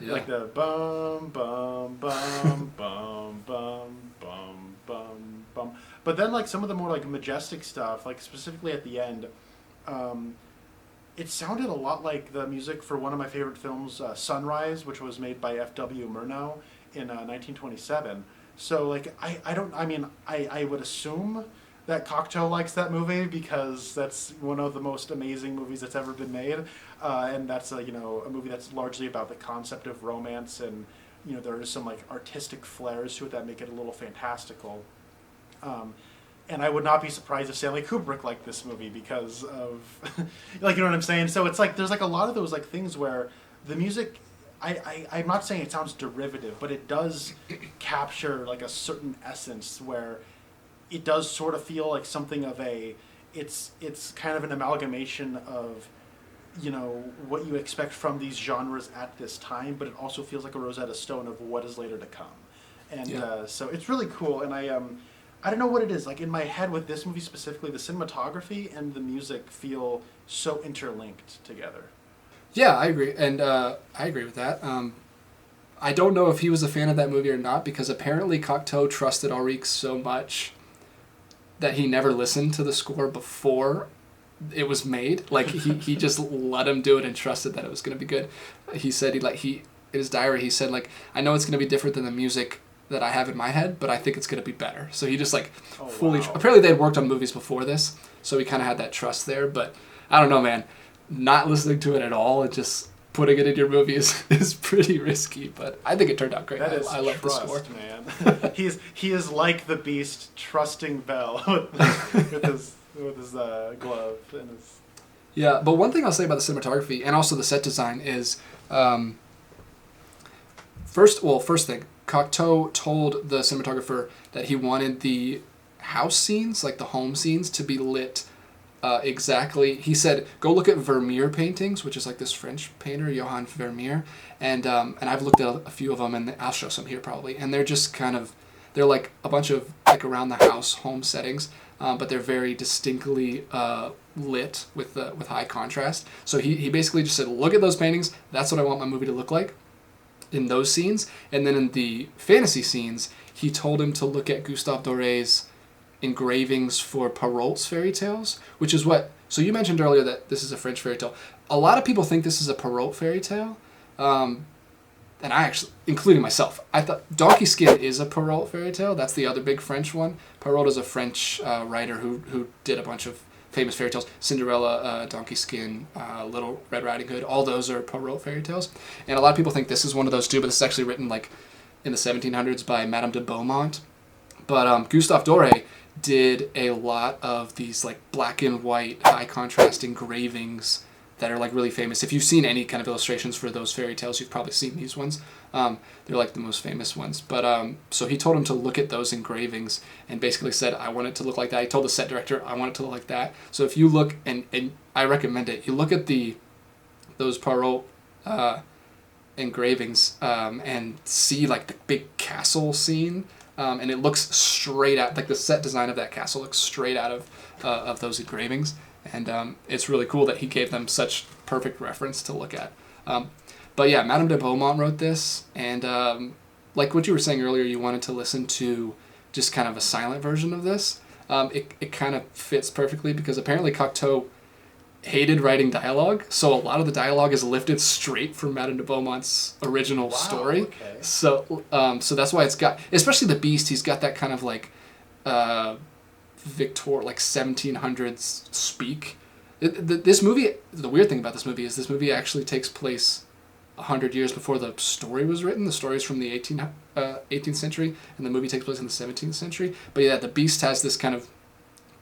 Like the bum bum bum bum bum bum bum bum. But then, like, some of the more like majestic stuff, like specifically at the end, it sounded a lot like the music for one of my favorite films, Sunrise, which was made by F.W. Murnau in 1927. So like I would assume that Cocteau likes that movie, because that's one of the most amazing movies that's ever been made, and that's a movie that's largely about the concept of romance, and there is some like artistic flares to it that make it a little fantastical, and I would not be surprised if Stanley Kubrick liked this movie because of like, what I'm saying. So it's like there's like a lot of those like things where the music, I'm not saying it sounds derivative, but it does capture like a certain essence where it does sort of feel like something of it's kind of an amalgamation of, what you expect from these genres at this time, but it also feels like a Rosetta Stone of what is later to come. And so it's really cool, and I don't know what it is. Like, in my head with this movie specifically, the cinematography and the music feel so interlinked together. Yeah, I agree, and I agree with that. I don't know if he was a fan of that movie or not, because apparently Cocteau trusted Ulrich so much that he never listened to the score before it was made. Like he just let him do it and trusted that it was going to be good. He said in his diary he said like, I know it's going to be different than the music that I have in my head, but I think it's going to be better. So he just like fully. Wow. Apparently they had worked on movies before this, so he kind of had that trust there. But I don't know, man. Not listening to it at all and just putting it in your movie is pretty risky. But I think it turned out great. That is I love the trust, score. man. he is like the Beast, trusting Belle with his glove and his. Yeah, but one thing I'll say about the cinematography and also the set design is, first thing, Cocteau told the cinematographer that he wanted the house scenes, like the home scenes, to be lit exactly. He said, go look at Vermeer paintings, which is like this French painter, Johann Vermeer, and I've looked at a few of them, and I'll show some here probably, and they're just they're like a bunch of like around the house home settings, but they're very distinctly lit with high contrast. So he basically just said, look at those paintings, that's what I want my movie to look like in those scenes. And then in the fantasy scenes, he told him to look at Gustave Doré's engravings for Perrault's fairy tales, which is what, so you mentioned earlier that this is a French fairy tale. A lot of people think this is a Perrault fairy tale, and I actually, including myself, I thought Donkey Skin is a Perrault fairy tale. That's the other big French one. Perrault is a French writer who did a bunch of famous fairy tales. Cinderella, Donkey Skin, Little Red Riding Hood, all those are Perrault fairy tales. And a lot of people think this is one of those too, but this is actually written like in the 1700s by Madame de Beaumont. But Gustave Doré did a lot of these like black and white, high contrast engravings that are like really famous. If you've seen any kind of illustrations for those fairy tales, you've probably seen these ones. They're like the most famous ones. But so he told him to look at those engravings and basically said, I want it to look like that. He told the set director, I want it to look like that. So if you look, and I recommend it, you look at those Perrault engravings and see like the big castle scene. And it looks straight out, like the set design of that castle looks straight out of those engravings. And it's really cool that he gave them such perfect reference to look at. But yeah, Madame de Beaumont wrote this, and like what you were saying earlier, you wanted to listen to just kind of a silent version of this. It kind of fits perfectly because apparently Cocteau hated writing dialogue, so a lot of the dialogue is lifted straight from Madame de Beaumont's original story. Okay. So that's why it's got, especially the Beast, he's got that kind of like like 1700s speak. This movie, the weird thing about this movie is this movie actually takes place 100 years before the story was written. The story is from the 18th century, and the movie takes place in the 17th century. But yeah, the Beast has this kind of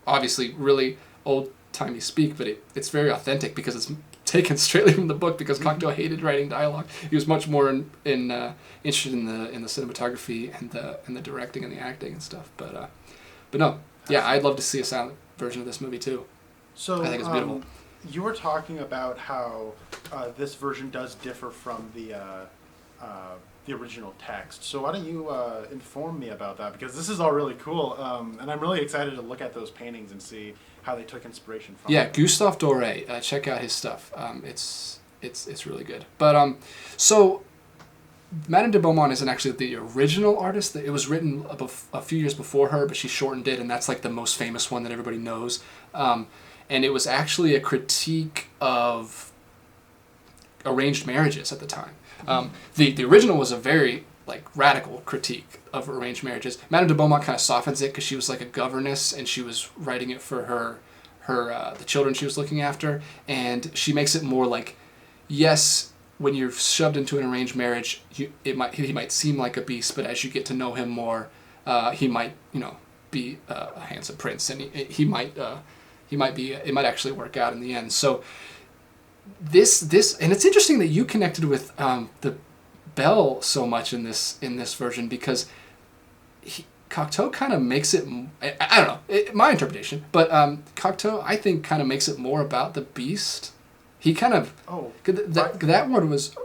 obviously really old-timey speak, but it's very authentic because it's taken straightly from the book, because Cocteau hated writing dialogue. He was much more interested in the cinematography and the directing and the acting and stuff. But no, yeah, I'd love to see a silent version of this movie too. So I think it's beautiful. You were talking about how this version does differ from the original text. So why don't you inform me about that? Because this is all really cool, and I'm really excited to look at those paintings and see how they took inspiration from. Yeah, it. Gustave Doré. Check out his stuff. It's really good. But so Madame de Beaumont isn't actually the original artist. It was written a few years before her, but she shortened it, and that's like the most famous one that everybody knows. And it was actually a critique of arranged marriages at the time. The original was a very like radical critique of arranged marriages. Madame de Beaumont kind of softens it because she was like a governess and she was writing it for her the children she was looking after, and she makes it more like, yes, when you're shoved into an arranged marriage, he might seem like a beast, but as you get to know him more, he might be a handsome prince, and it might actually work out in the end. So this and it's interesting that you connected with the Belle so much in this version, because Cocteau kind of makes it, I don't know, my interpretation, but Cocteau I think kind of makes it more about the beast. He kind of that one was,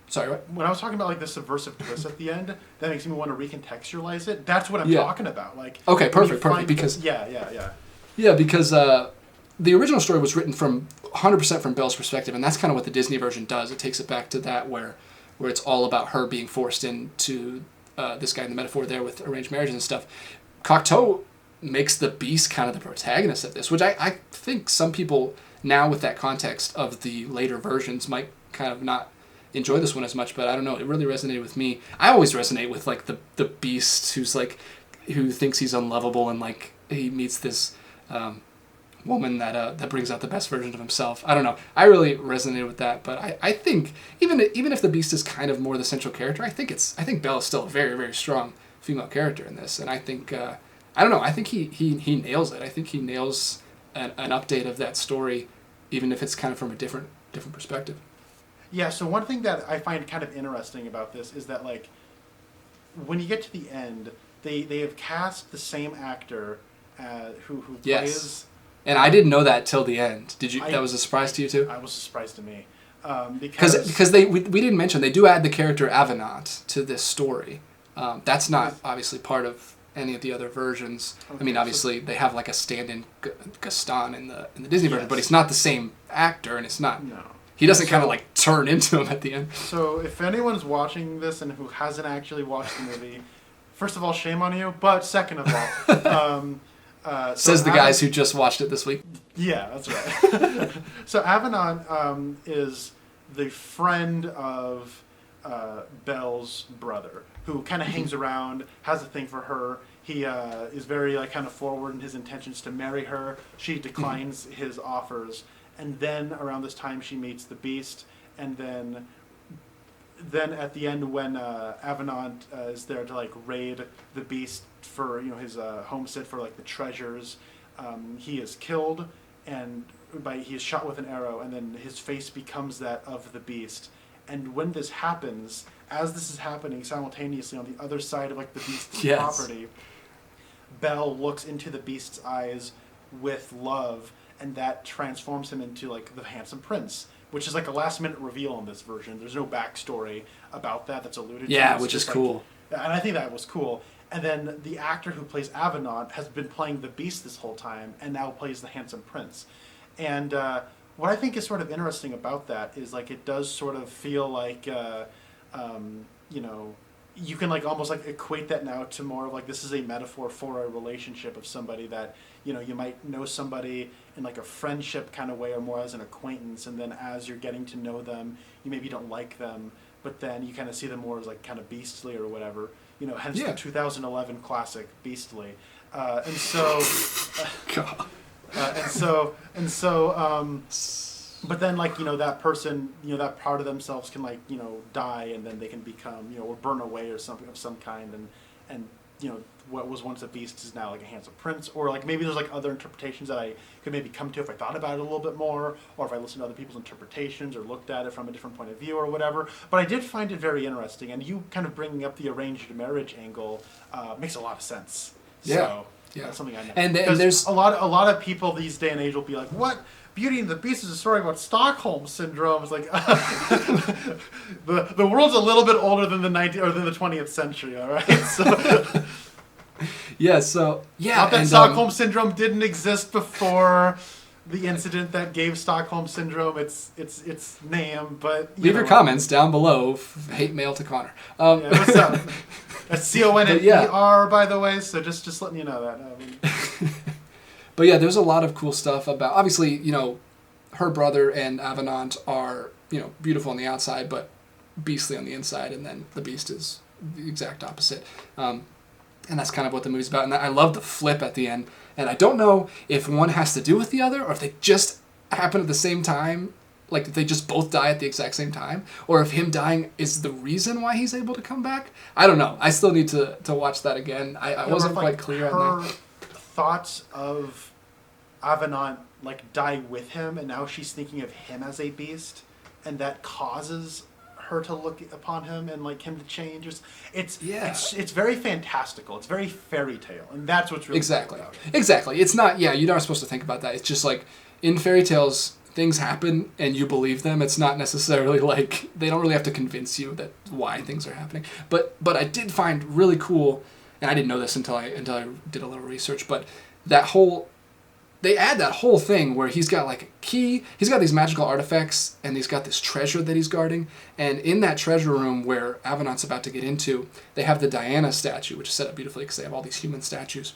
sorry, what? When I was talking about like the subversive twist at the end, that makes me want to recontextualize it. That's what I'm talking about. Like, okay, perfect, because because the original story was written from 100% from Belle's perspective, and that's kind of what the Disney version does. It takes it back to that where it's all about her being forced into this guy in the metaphor there with arranged marriages and stuff. Cocteau makes the Beast kind of the protagonist of this, which I think some people now with that context of the later versions might kind of not enjoy this one as much, but I don't know, it really resonated with me. I always resonate with like the Beast who thinks he's unlovable, and like he meets this woman that brings out the best version of himself. I don't know. I really resonated with that, but I think even if the Beast is kind of more the central character, I think Belle is still a very, very strong female character in this, and I think I don't know. I think he nails it. I think he nails an update of that story, even if it's kind of from a different perspective. Yeah. So one thing that I find kind of interesting about this is that like when you get to the end, they have cast the same actor who plays. And I didn't know that till the end. Did you? That was a surprise to you too? I was a surprise to me. Because we didn't mention, they do add the character Avenant to this story. That's not obviously part of any of the other versions. Okay, I mean, obviously they have like a stand-in Gaston in the Disney version, but he's not the same actor, and it's not. No. He doesn't kind of like turn into him at the end. So if anyone's watching this and who hasn't actually watched the movie, first of all, shame on you. But second of all. Says the guys who just watched it this week. Yeah, that's right. So Avenant is the friend of Belle's brother, who kind of hangs around, has a thing for her. He is very like kind of forward in his intentions to marry her. She declines his offers, and then around this time she meets the Beast, and then at the end when Avenant is there to like raid the Beast for his homestead for like the treasures, he is killed, and he is shot with an arrow, and then his face becomes that of the Beast. And when this happens, as this is happening simultaneously on the other side of like the Beast's property, Belle looks into the Beast's eyes with love, and that transforms him into like the handsome prince, which is like a last minute reveal in this version. There's no backstory about that that's alluded to. Yeah, which is cool. And I think that was cool. And then the actor who plays Avenant has been playing the Beast this whole time, and now plays the handsome prince. And what I think is sort of interesting about that is like it does sort of feel like you can like almost like equate that now to more of like this is a metaphor for a relationship of somebody that you might know somebody in like a friendship kind of way or more as an acquaintance, and then as you're getting to know them, you maybe don't like them, but then you kind of see them more as like kind of beastly or whatever. Hence the 2011 classic Beastly, and so, but then like that person, that part of themselves can like die, and then they can become or burn away or something of some kind, and what was once a beast is now like a handsome prince, or like maybe there's like other interpretations that I could maybe come to if I thought about it a little bit more, or if I listened to other people's interpretations or looked at it from a different point of view or whatever. But I did find it very interesting, and you kind of bringing up the arranged marriage angle makes a lot of sense. So, that's something I know. And there's a lot of people these day and age will be like, what? Beauty and the Beast is a story about Stockholm syndrome. It's like the world's a little bit older than the 20th century. All right, so. Not that Stockholm syndrome didn't exist before the incident that gave Stockholm syndrome its name, but leave your comments down below. Hate mail to Connor. What's up? That's CONNER, by the way. So just letting you know that. But yeah, there's a lot of cool stuff about. Obviously, her brother and Avenant are beautiful on the outside, but beastly on the inside, and then the Beast is the exact opposite. And that's kind of what the movie's about. And I love the flip at the end. And I don't know if one has to do with the other, or if they just happen at the same time, like if they just both die at the exact same time, or if him dying is the reason why he's able to come back. I don't know. I still need to watch that again. I wasn't quite clear on that. Thoughts of Avenant like die with him, and now she's thinking of him as a beast, and that causes her to look upon him and like him to change. It's very fantastical. It's very fairy tale, and that's what's really exactly cool about it. Exactly. It's not. Yeah, you're not supposed to think about that. It's just like in fairy tales, things happen and you believe them. It's not necessarily like they don't really have to convince you that why things are happening. But I did find really cool, and I didn't know this until I did a little research. But they add that whole thing where he's got like a key, he's got these magical artifacts, and he's got this treasure that he's guarding. And in that treasure room where Avenant's about to get into, they have the Diana statue, which is set up beautifully because they have all these human statues.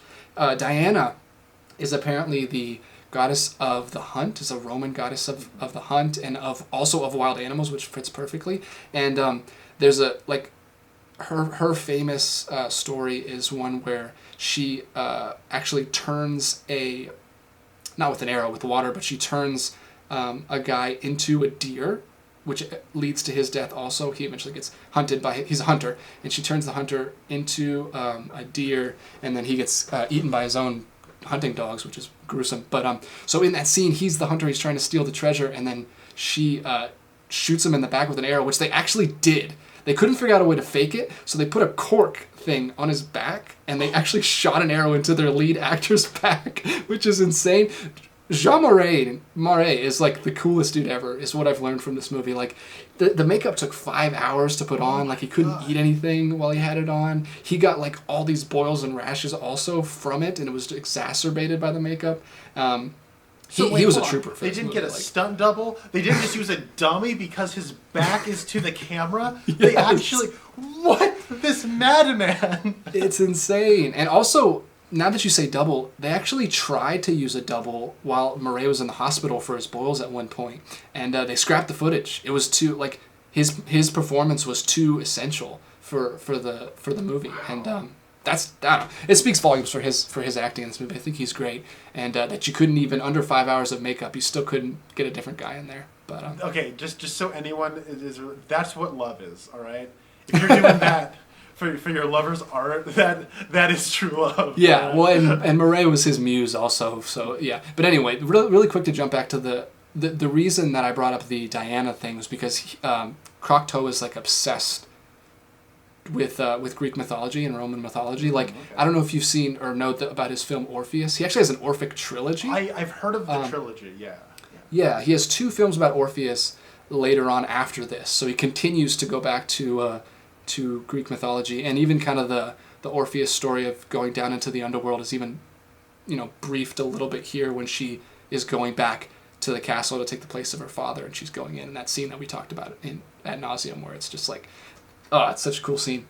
Diana is apparently the goddess of the hunt, is a Roman goddess of the hunt and also of wild animals, which fits perfectly. And there's a like her famous story is one where she actually turns not with an arrow, with water, but she turns a guy into a deer, which leads to his death also. He eventually gets hunted he's a hunter, and she turns the hunter into a deer, and then he gets eaten by his own hunting dogs, which is gruesome. But so in that scene, he's the hunter, he's trying to steal the treasure, and then she shoots him in the back with an arrow, which they actually did. They couldn't figure out a way to fake it, so they put a cork thing on his back, and they actually shot an arrow into their lead actor's back, which is insane. Jean Marais is like the coolest dude ever, is what I've learned from this movie. Like, the makeup took 5 hours to put on. Like, he couldn't eat anything while he had it on. He got like all these boils and rashes also from it, and it was exacerbated by the makeup. He was a trooper for They this didn't movie, get a stunt double. They didn't just use a dummy because his back is to the camera. They actually... What? This madman! It's insane. And also, now that you say double, they actually tried to use a double while Murray was in the hospital for his boils at one point. And they scrapped the footage. It was too... Like, his performance was too essential for the movie. And... I don't know. It speaks volumes for his acting in this movie. I think he's great, and that you couldn't even under 5 hours of makeup, you still couldn't get a different guy in there. But okay, just so anyone is, that's what love is. All right, if you're doing that for your lover's art, that is true love. Yeah, well, and Murray was his muse also. So yeah, but anyway, really quick to jump back to the reason that I brought up the Diana thing was because Cocteau is like obsessed with Greek mythology and Roman mythology. Like, okay. I don't know if you've seen or know about his film Orpheus. He actually has an Orphic trilogy. I've heard of the trilogy, yeah. Yeah, he has 2 films about Orpheus later on after this. So he continues to go back to Greek mythology, and even kind of the Orpheus story of going down into the underworld is even, briefed a little bit here when she is going back to the castle to take the place of her father, and she's going in that scene that we talked about ad nauseum, where it's just like, oh, it's such a cool scene.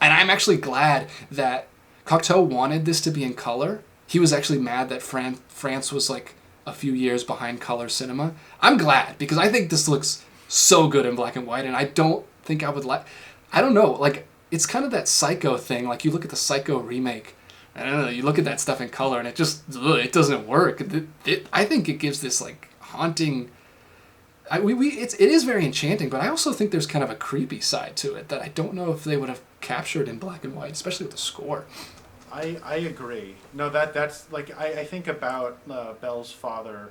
And I'm actually glad that Cocteau wanted this to be in color. He was actually mad that France was like a few years behind color cinema. I'm glad, because I think this looks so good in black and white, and I don't think I would I don't know, like, it's kind of that Psycho thing. Like, you look at the Psycho remake, I don't know, you look at that stuff in color, and it just, it doesn't work. I think it gives this, like, haunting... it is very enchanting, but I also think there's kind of a creepy side to it that I don't know if they would have captured in black and white, especially with the score. I agree. No, that's like I think about Belle's father,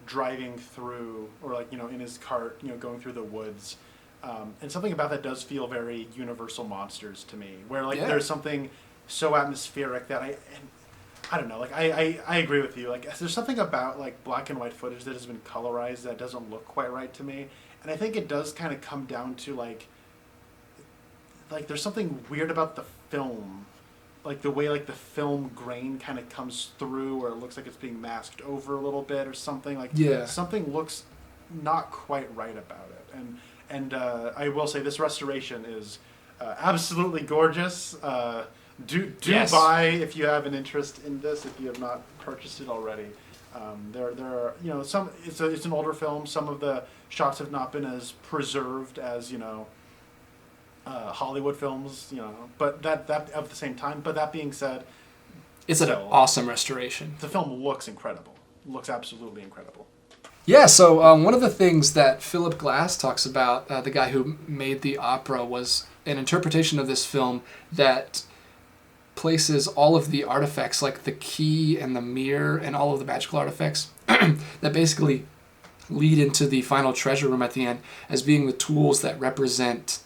driving through, or like in his cart, going through the woods, and something about that does feel very Universal Monsters to me, where like there's something so atmospheric that I don't know, like, I agree with you. Like, there's something about, like, black and white footage that has been colorized that doesn't look quite right to me. And I think it does kind of come down to, like, there's something weird about the film. Like, the way, like, the film grain kind of comes through, or it looks like it's being masked over a little bit or something. Like, something looks not quite right about it. And I will say this restoration is absolutely gorgeous. Do buy if you have an interest in this, if you have not purchased it already. There are some. It's an older film. Some of the shots have not been as preserved as Hollywood films. But that at the same time. But that being said, it's an awesome restoration. The film looks incredible. Looks absolutely incredible. Yeah. So one of the things that Philip Glass talks about, the guy who made the opera, was an interpretation of this film that places all of the artifacts, like the key and the mirror and all of the magical artifacts that basically lead into the final treasure room at the end, as being the tools that represent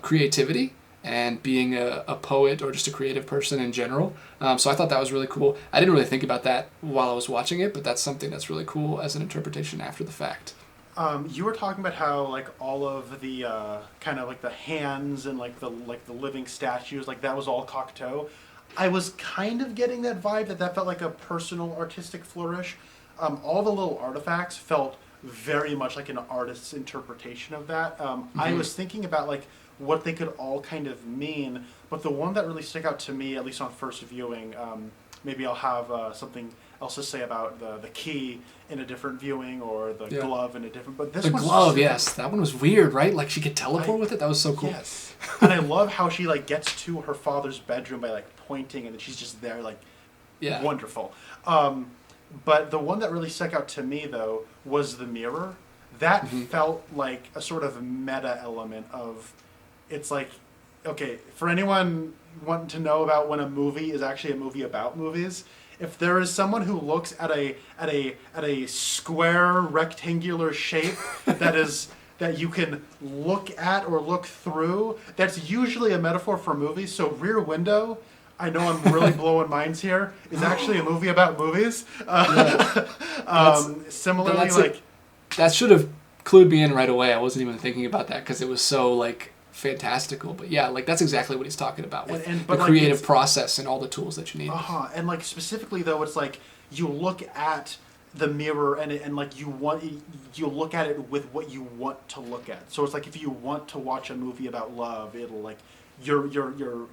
creativity and being a poet or just a creative person in general. So I thought that was really cool. I didn't really think about that while I was watching it, but that's something that's really cool as an interpretation after the fact. You were talking about how like all of the kind of like the hands and like the living statues, like that was all Cocteau. I was kind of getting that vibe that felt like a personal artistic flourish. All the little artifacts felt very much like an artist's interpretation of that. I was thinking about like what they could all kind of mean. But the one that really stuck out to me, at least on first viewing, maybe I'll have something else to say about the key in a different viewing, or the glove in a different. But this the one's glove, yes, that one was weird, right? Like she could teleport with it. That was so cool. Yes, and I love how she like gets to her father's bedroom by like pointing, and then she's just there, like, wonderful. But the one that really stuck out to me though was the mirror. That felt like a sort of meta element of, it's like, okay, for anyone wanting to know about when a movie is actually a movie about movies, if there is someone who looks at a square rectangular shape that you can look at or look through, that's usually a metaphor for movies. So Rear Window, I know I'm really blowing minds here, is actually a movie about movies. Similarly, like, that should have clued me in right away. I wasn't even thinking about that because it was so like fantastical. But yeah, like that's exactly what he's talking about with the creative process and all the tools that you need. And like specifically though, it's like you look at the mirror and like you look at it with what you want to look at. So it's like if you want to watch a movie about love, it'll like your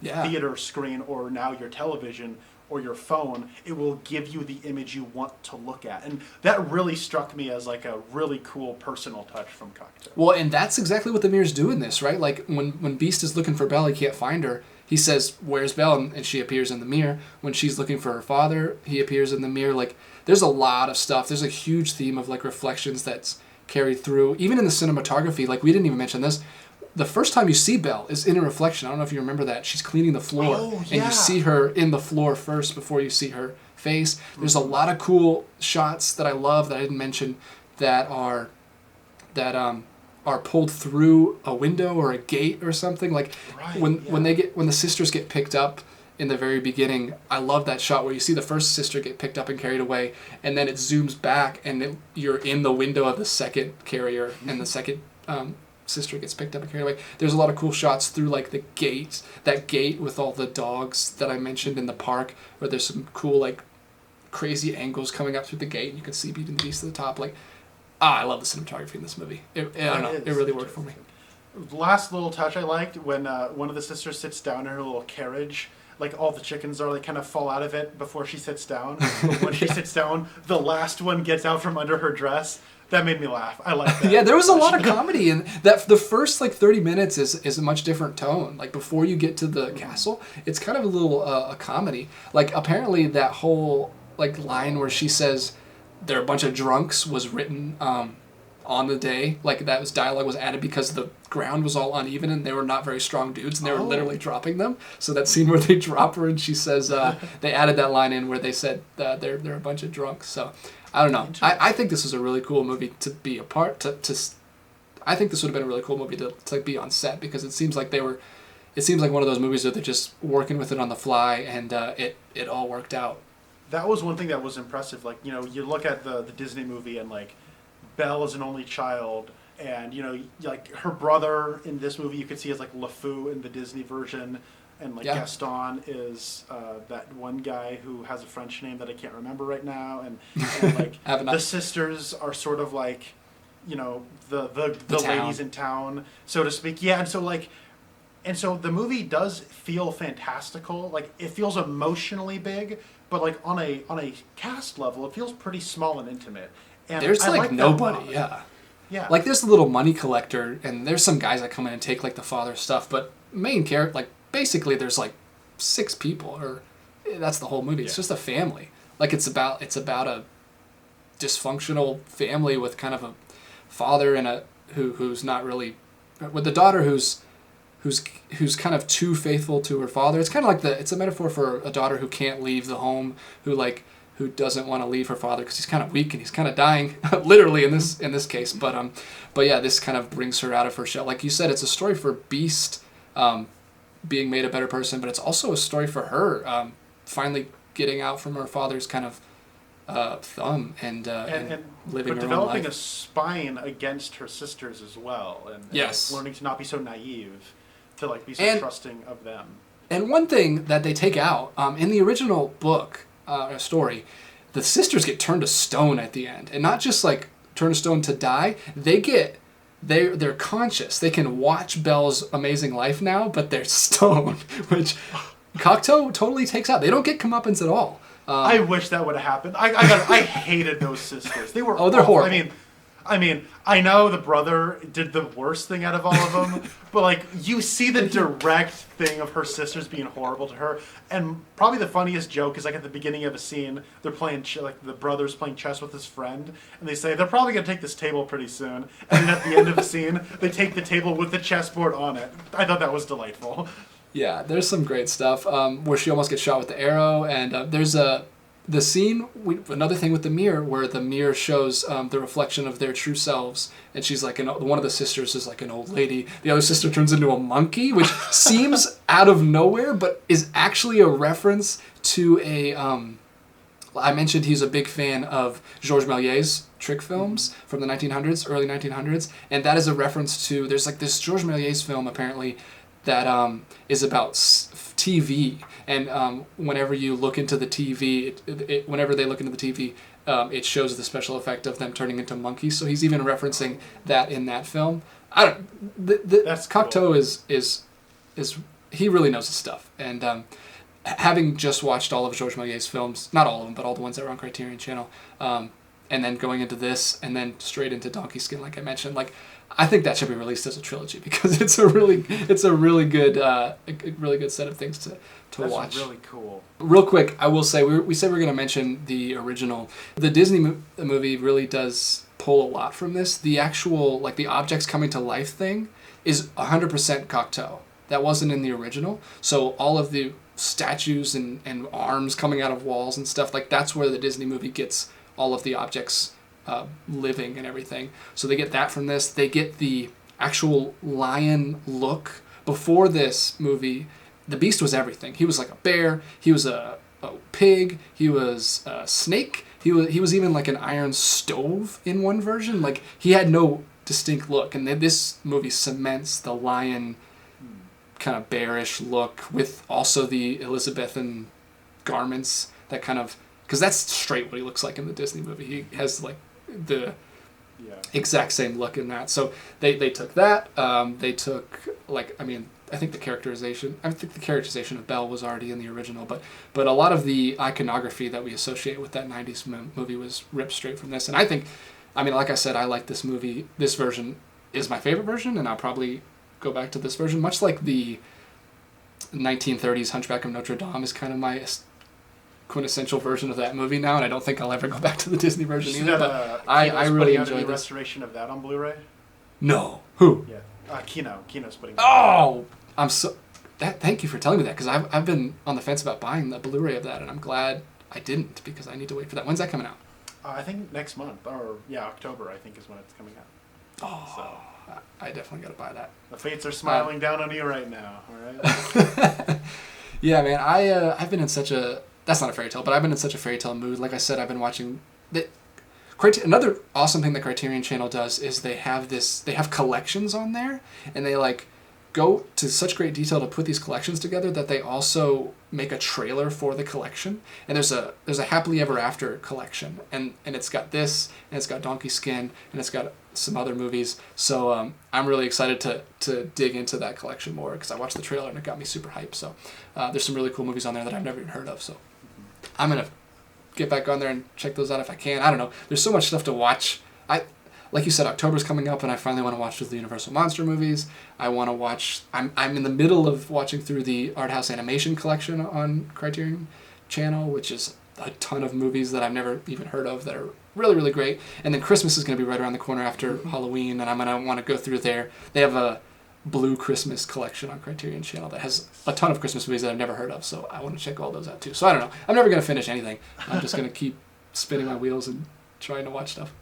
theater screen, or now your television or your phone, it will give you the image you want to look at. And that really struck me as like a really cool personal touch from Cocteau. Well, and that's exactly what the mirrors do in this, right? Like when Beast is looking for Belle, he can't find her. He says, "Where's Belle?" And she appears in the mirror. When she's looking for her father, he appears in the mirror. Like there's a lot of stuff. There's a huge theme of like reflections that's carried through. Even in the cinematography, like we didn't even mention this. The first time you see Belle is in a reflection. I don't know if you remember that. She's cleaning the floor. And you see her in the floor first before you see her face. There's a lot of cool shots that I love that I didn't mention that are pulled through a window or a gate or something. Like when the sisters get picked up in the very beginning, I love that shot where you see the first sister get picked up and carried away, and then it zooms back and you're in the window of the second carrier, and the second sister gets picked up and carried away. There's a lot of cool shots through like the gate, that gate with all the dogs that I mentioned in the park, where there's some cool like crazy angles coming up through the gate, and you can see Beauty and the Beast at the top. Like, I love the cinematography in this movie. I don't know, it really worked for me. Last little touch I liked, when one of the sisters sits down in her little carriage, like all the chickens are like kind of fall out of it before she sits down. But when she sits down, the last one gets out from under her dress. That made me laugh. I like that. Yeah, there was a lot of comedy in that. The first like 30 minutes is a much different tone. Like before you get to the castle, it's kind of a little a comedy. Like apparently that whole like line where she says they're a bunch of drunks was written on the day. Like that was dialogue was added because the ground was all uneven and they were not very strong dudes and they were literally dropping them. So that scene where they drop her and she says they added that line in where they said they're a bunch of drunks. So I don't know. I think this was a really cool movie to be a part. I think this would have been a really cool movie to be on set, because it seems like it seems like one of those movies that they're just working with it on the fly, and it all worked out. That was one thing that was impressive. Like, you know, you look at the Disney movie and like Belle is an only child, and you know, like her brother in this movie you could see as like LeFou in the Disney version. And like Gaston is that one guy who has a French name that I can't remember right now, and like the sisters are sort of like, you know, the ladies in town, so to speak. Yeah, and so the movie does feel fantastical. Like it feels emotionally big, but like on a cast level, it feels pretty small and intimate. And there's like nobody, yeah. Like there's a little money collector, and there's some guys that come in and take like the father's stuff, but main character like. Basically, there's like 6 people, or that's the whole movie. It's just a family. Like it's about a dysfunctional family with kind of a father and who's not really, with the daughter who's kind of too faithful to her father. It's kind of like it's a metaphor for a daughter who can't leave the home, who doesn't want to leave her father because he's kind of weak and he's kind of dying, literally in this case. But yeah, this kind of brings her out of her shell. Like you said, it's a story for Beast. Being made a better person, but it's also a story for her finally getting out from her father's kind of thumb and living her own life. But developing a spine against her sisters as well, and yes, like learning to not be so naive, to like be so trusting of them. And one thing that they take out in the original book story, the sisters get turned to stone at the end, and not just like turned to stone to die. They get they're conscious. They can watch Belle's amazing life now, but they're stoned, which Cocteau totally takes out. They don't get comeuppance at all. I wish that would have happened. I hated those sisters. They were they're horrible. I mean, I know the brother did the worst thing out of all of them, but like you see the direct thing of her sisters being horrible to her, and probably the funniest joke is like at the beginning of a scene, they're playing like the brother's playing chess with his friend, and they say they're probably gonna take this table pretty soon, and then at the end of the scene, they take the table with the chessboard on it. I thought that was delightful. Yeah, there's some great stuff where she almost gets shot with the arrow, and there's the scene, another thing with the mirror, where the mirror shows the reflection of their true selves, and she's like, one of the sisters is like an old lady, the other sister turns into a monkey, which seems out of nowhere, but is actually a reference to I mentioned he's a big fan of Georges Méliès's trick films from the 1900s, early 1900s, and that is a reference to, there's like this Georges Méliès film, apparently, that is about TV, and whenever you look into the TV, whenever they look into the TV, it shows the special effect of them turning into monkeys. So he's even referencing that in that film. That's Cocteau cool. is he really knows his stuff, and having just watched all of Georges Méliès's films, not all of them, but all the ones that were on Criterion Channel, and then going into this, and then straight into Donkey Skin, like I mentioned, like. I think that should be released as a trilogy because it's a really good set of things to watch. That's really cool. Real quick, I will say we said we were going to mention the original. The Disney movie really does pull a lot from this. The actual like the objects coming to life thing is 100% Cocteau. That wasn't in the original. So all of the statues and arms coming out of walls and stuff, like that's where the Disney movie gets all of the objects living and everything. So they get that from this. They get the actual lion look. Before this movie, the Beast was everything. He was like a bear. He was a pig. He was a snake. He was even like an iron stove in one version. Like he had no distinct look. And this movie cements the lion kind of bearish look with also the Elizabethan garments that kind of, because that's straight what he looks like in the Disney movie. He has like the exact same look in that. So they took that. They took I think the characterization of Belle was already in the original, but a lot of the iconography that we associate with that 90s movie was ripped straight from this. And I think, like I said, I like this movie. This version is my favorite version, and I'll probably go back to this version, much like the 1930s Hunchback of Notre Dame is kind of my quintessential version of that movie now, and I don't think I'll ever go back to the Disney version either. But I really enjoyed this. Restoration of that on Blu-ray. No, who? Yeah, Kino's putting. Thank you for telling me that, because I've been on the fence about buying the Blu-ray of that, and I'm glad I didn't, because I need to wait for that. When's that coming out? I think next month, or October. I think is when it's coming out. I definitely got to buy that. The fates are smiling down on you right now. All right. Yeah, man. I've been in such a. That's not a fairy tale, but I've been in such a fairy tale mood. Like I said, I've been watching. Another awesome thing the Criterion Channel does is they have collections on there, and they like go to such great detail to put these collections together that they also make a trailer for the collection. And there's a Happily Ever After collection, and it's got this, and it's got Donkey Skin, and it's got some other movies. So I'm really excited to dig into that collection more, because I watched the trailer and it got me super hyped. So there's some really cool movies on there that I've never even heard of. So I'm gonna get back on there and check those out if I can. I don't know. There's so much stuff to watch. Like you said, October's coming up, and I finally want to watch through the Universal Monster movies. I want to watch. I'm in the middle of watching through the Art House Animation Collection on Criterion Channel, which is a ton of movies that I've never even heard of that are really, really great. And then Christmas is going to be right around the corner after Halloween, and I'm going to want to go through there. They have a Blue Christmas collection on Criterion Channel that has a ton of Christmas movies that I've never heard of, so I want to check all those out too. So I don't know. I'm never going to finish anything. I'm just going to keep spinning my wheels and trying to watch stuff.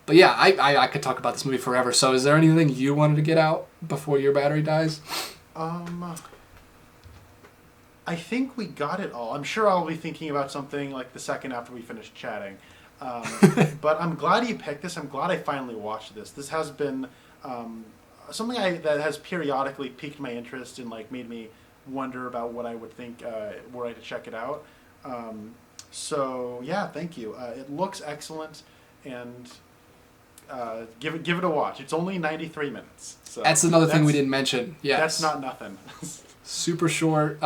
But yeah, I could talk about this movie forever. So is there anything you wanted to get out before your battery dies? I think we got it all. I'm sure I'll be thinking about something like the second after we finish chatting. But I'm glad you picked this. I'm glad I finally watched this. This has been something that has periodically piqued my interest and like made me wonder about what I would think were I to check it out. So yeah, thank you. It looks excellent, and give it a watch. It's only 93 minutes. So that's another thing we didn't mention. Yes. That's not nothing. Super short.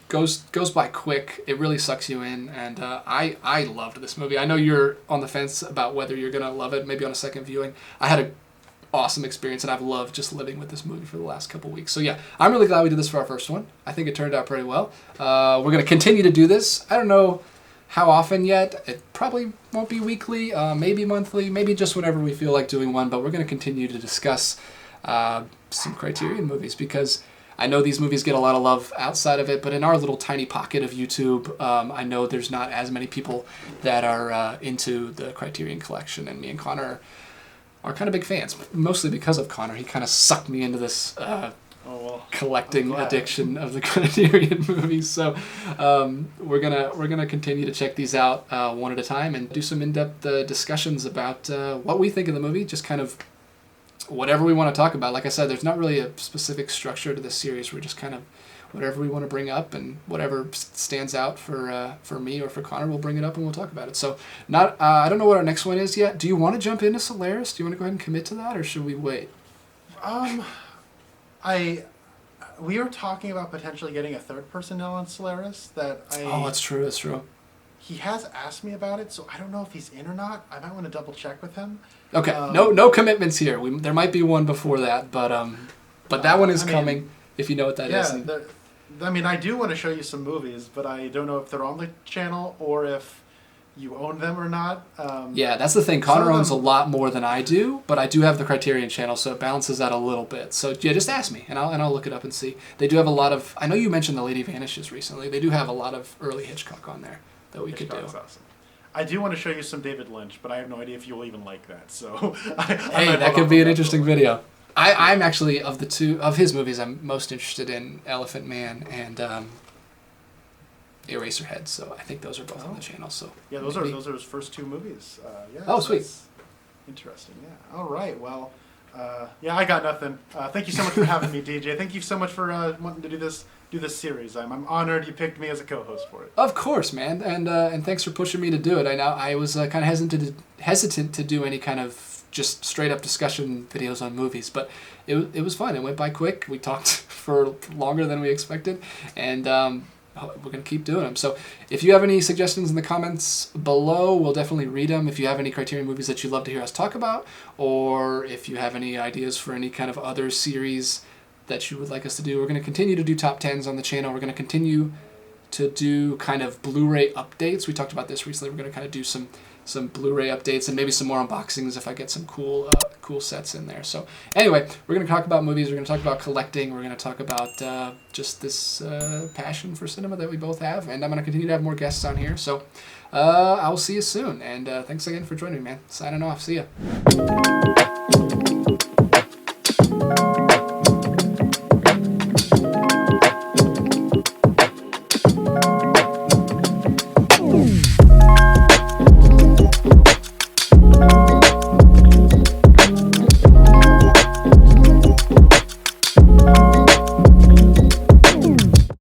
Goes by quick. It really sucks you in, and I loved this movie. I know you're on the fence about whether you're gonna love it. Maybe on a second viewing. I had a awesome experience, and I've loved just living with this movie for the last couple weeks. So yeah, I'm really glad we did this for our first one. I think it turned out pretty well. We're gonna continue to do this. I don't know how often yet. It probably won't be weekly, maybe monthly, maybe just whenever we feel like doing one. But we're gonna continue to discuss some Criterion movies because I know these movies get a lot of love outside of it, but in our little tiny pocket of YouTube, I know there's not as many people that are into the Criterion Collection, and me and Connor are kind of big fans, mostly because of Connor. He kind of sucked me into this collecting addiction of the Criterion movies. So we're gonna continue to check these out one at a time and do some in-depth discussions about what we think of the movie, just kind of whatever we want to talk about. Like I said, there's not really a specific structure to this series. We're just kind of whatever we want to bring up, and whatever stands out for me or for Connor, we'll bring it up and we'll talk about it. So I don't know what our next one is yet. Do you want to jump into Solaris? Do you want to go ahead and commit to that, or should we wait? We were talking about potentially getting a third person now on Solaris. Oh, that's true. That's true. He has asked me about it, so I don't know if he's in or not. I might want to double check with him. Okay, no commitments here. There might be one before that, but that one is coming. If you know what that is. Yeah, I do want to show you some movies, but I don't know if they're on the channel or if you own them or not. Yeah, that's the thing. Connor owns a lot more than I do, but I do have the Criterion channel, so it balances out a little bit. So yeah, just ask me, and I'll look it up and see. They do have a lot of. I know you mentioned The Lady Vanishes recently. They do have a lot of early Hitchcock on there that we could do. Awesome. I do want to show you some David Lynch, but I have no idea if you'll even like that. So hey, that could be an interesting video. I'm actually, of the two of his movies, I'm most interested in Elephant Man and Eraserhead. So I think those are both on the channel. So yeah, those are his first two movies. Oh, sweet. Interesting. Yeah. All right. Well, I got nothing. Thank you so much for having me, DJ. Thank you so much for wanting to do this series. I'm honored you picked me as a co-host for it. Of course, man, and thanks for pushing me to do it. I know I was kind of hesitant to do any kind of just straight up discussion videos on movies, but it was fun. It went by quick. We talked for longer than we expected, and we're gonna keep doing them. So if you have any suggestions in the comments below, we'll definitely read them. If you have any Criterion movies that you'd love to hear us talk about, or if you have any ideas for any kind of other series that you would like us to do, we're going to continue to do top 10s on the channel. We're going to continue to do kind of Blu-ray updates. We talked about this recently. We're going to kind of do some Blu-ray updates and maybe some more unboxings if I get some cool sets in there. So anyway, we're going to talk about movies. We're going to talk about collecting. We're going to talk about just this passion for cinema that we both have. And I'm going to continue to have more guests on here. So I'll see you soon. And thanks again for joining me, man. Signing off. See ya.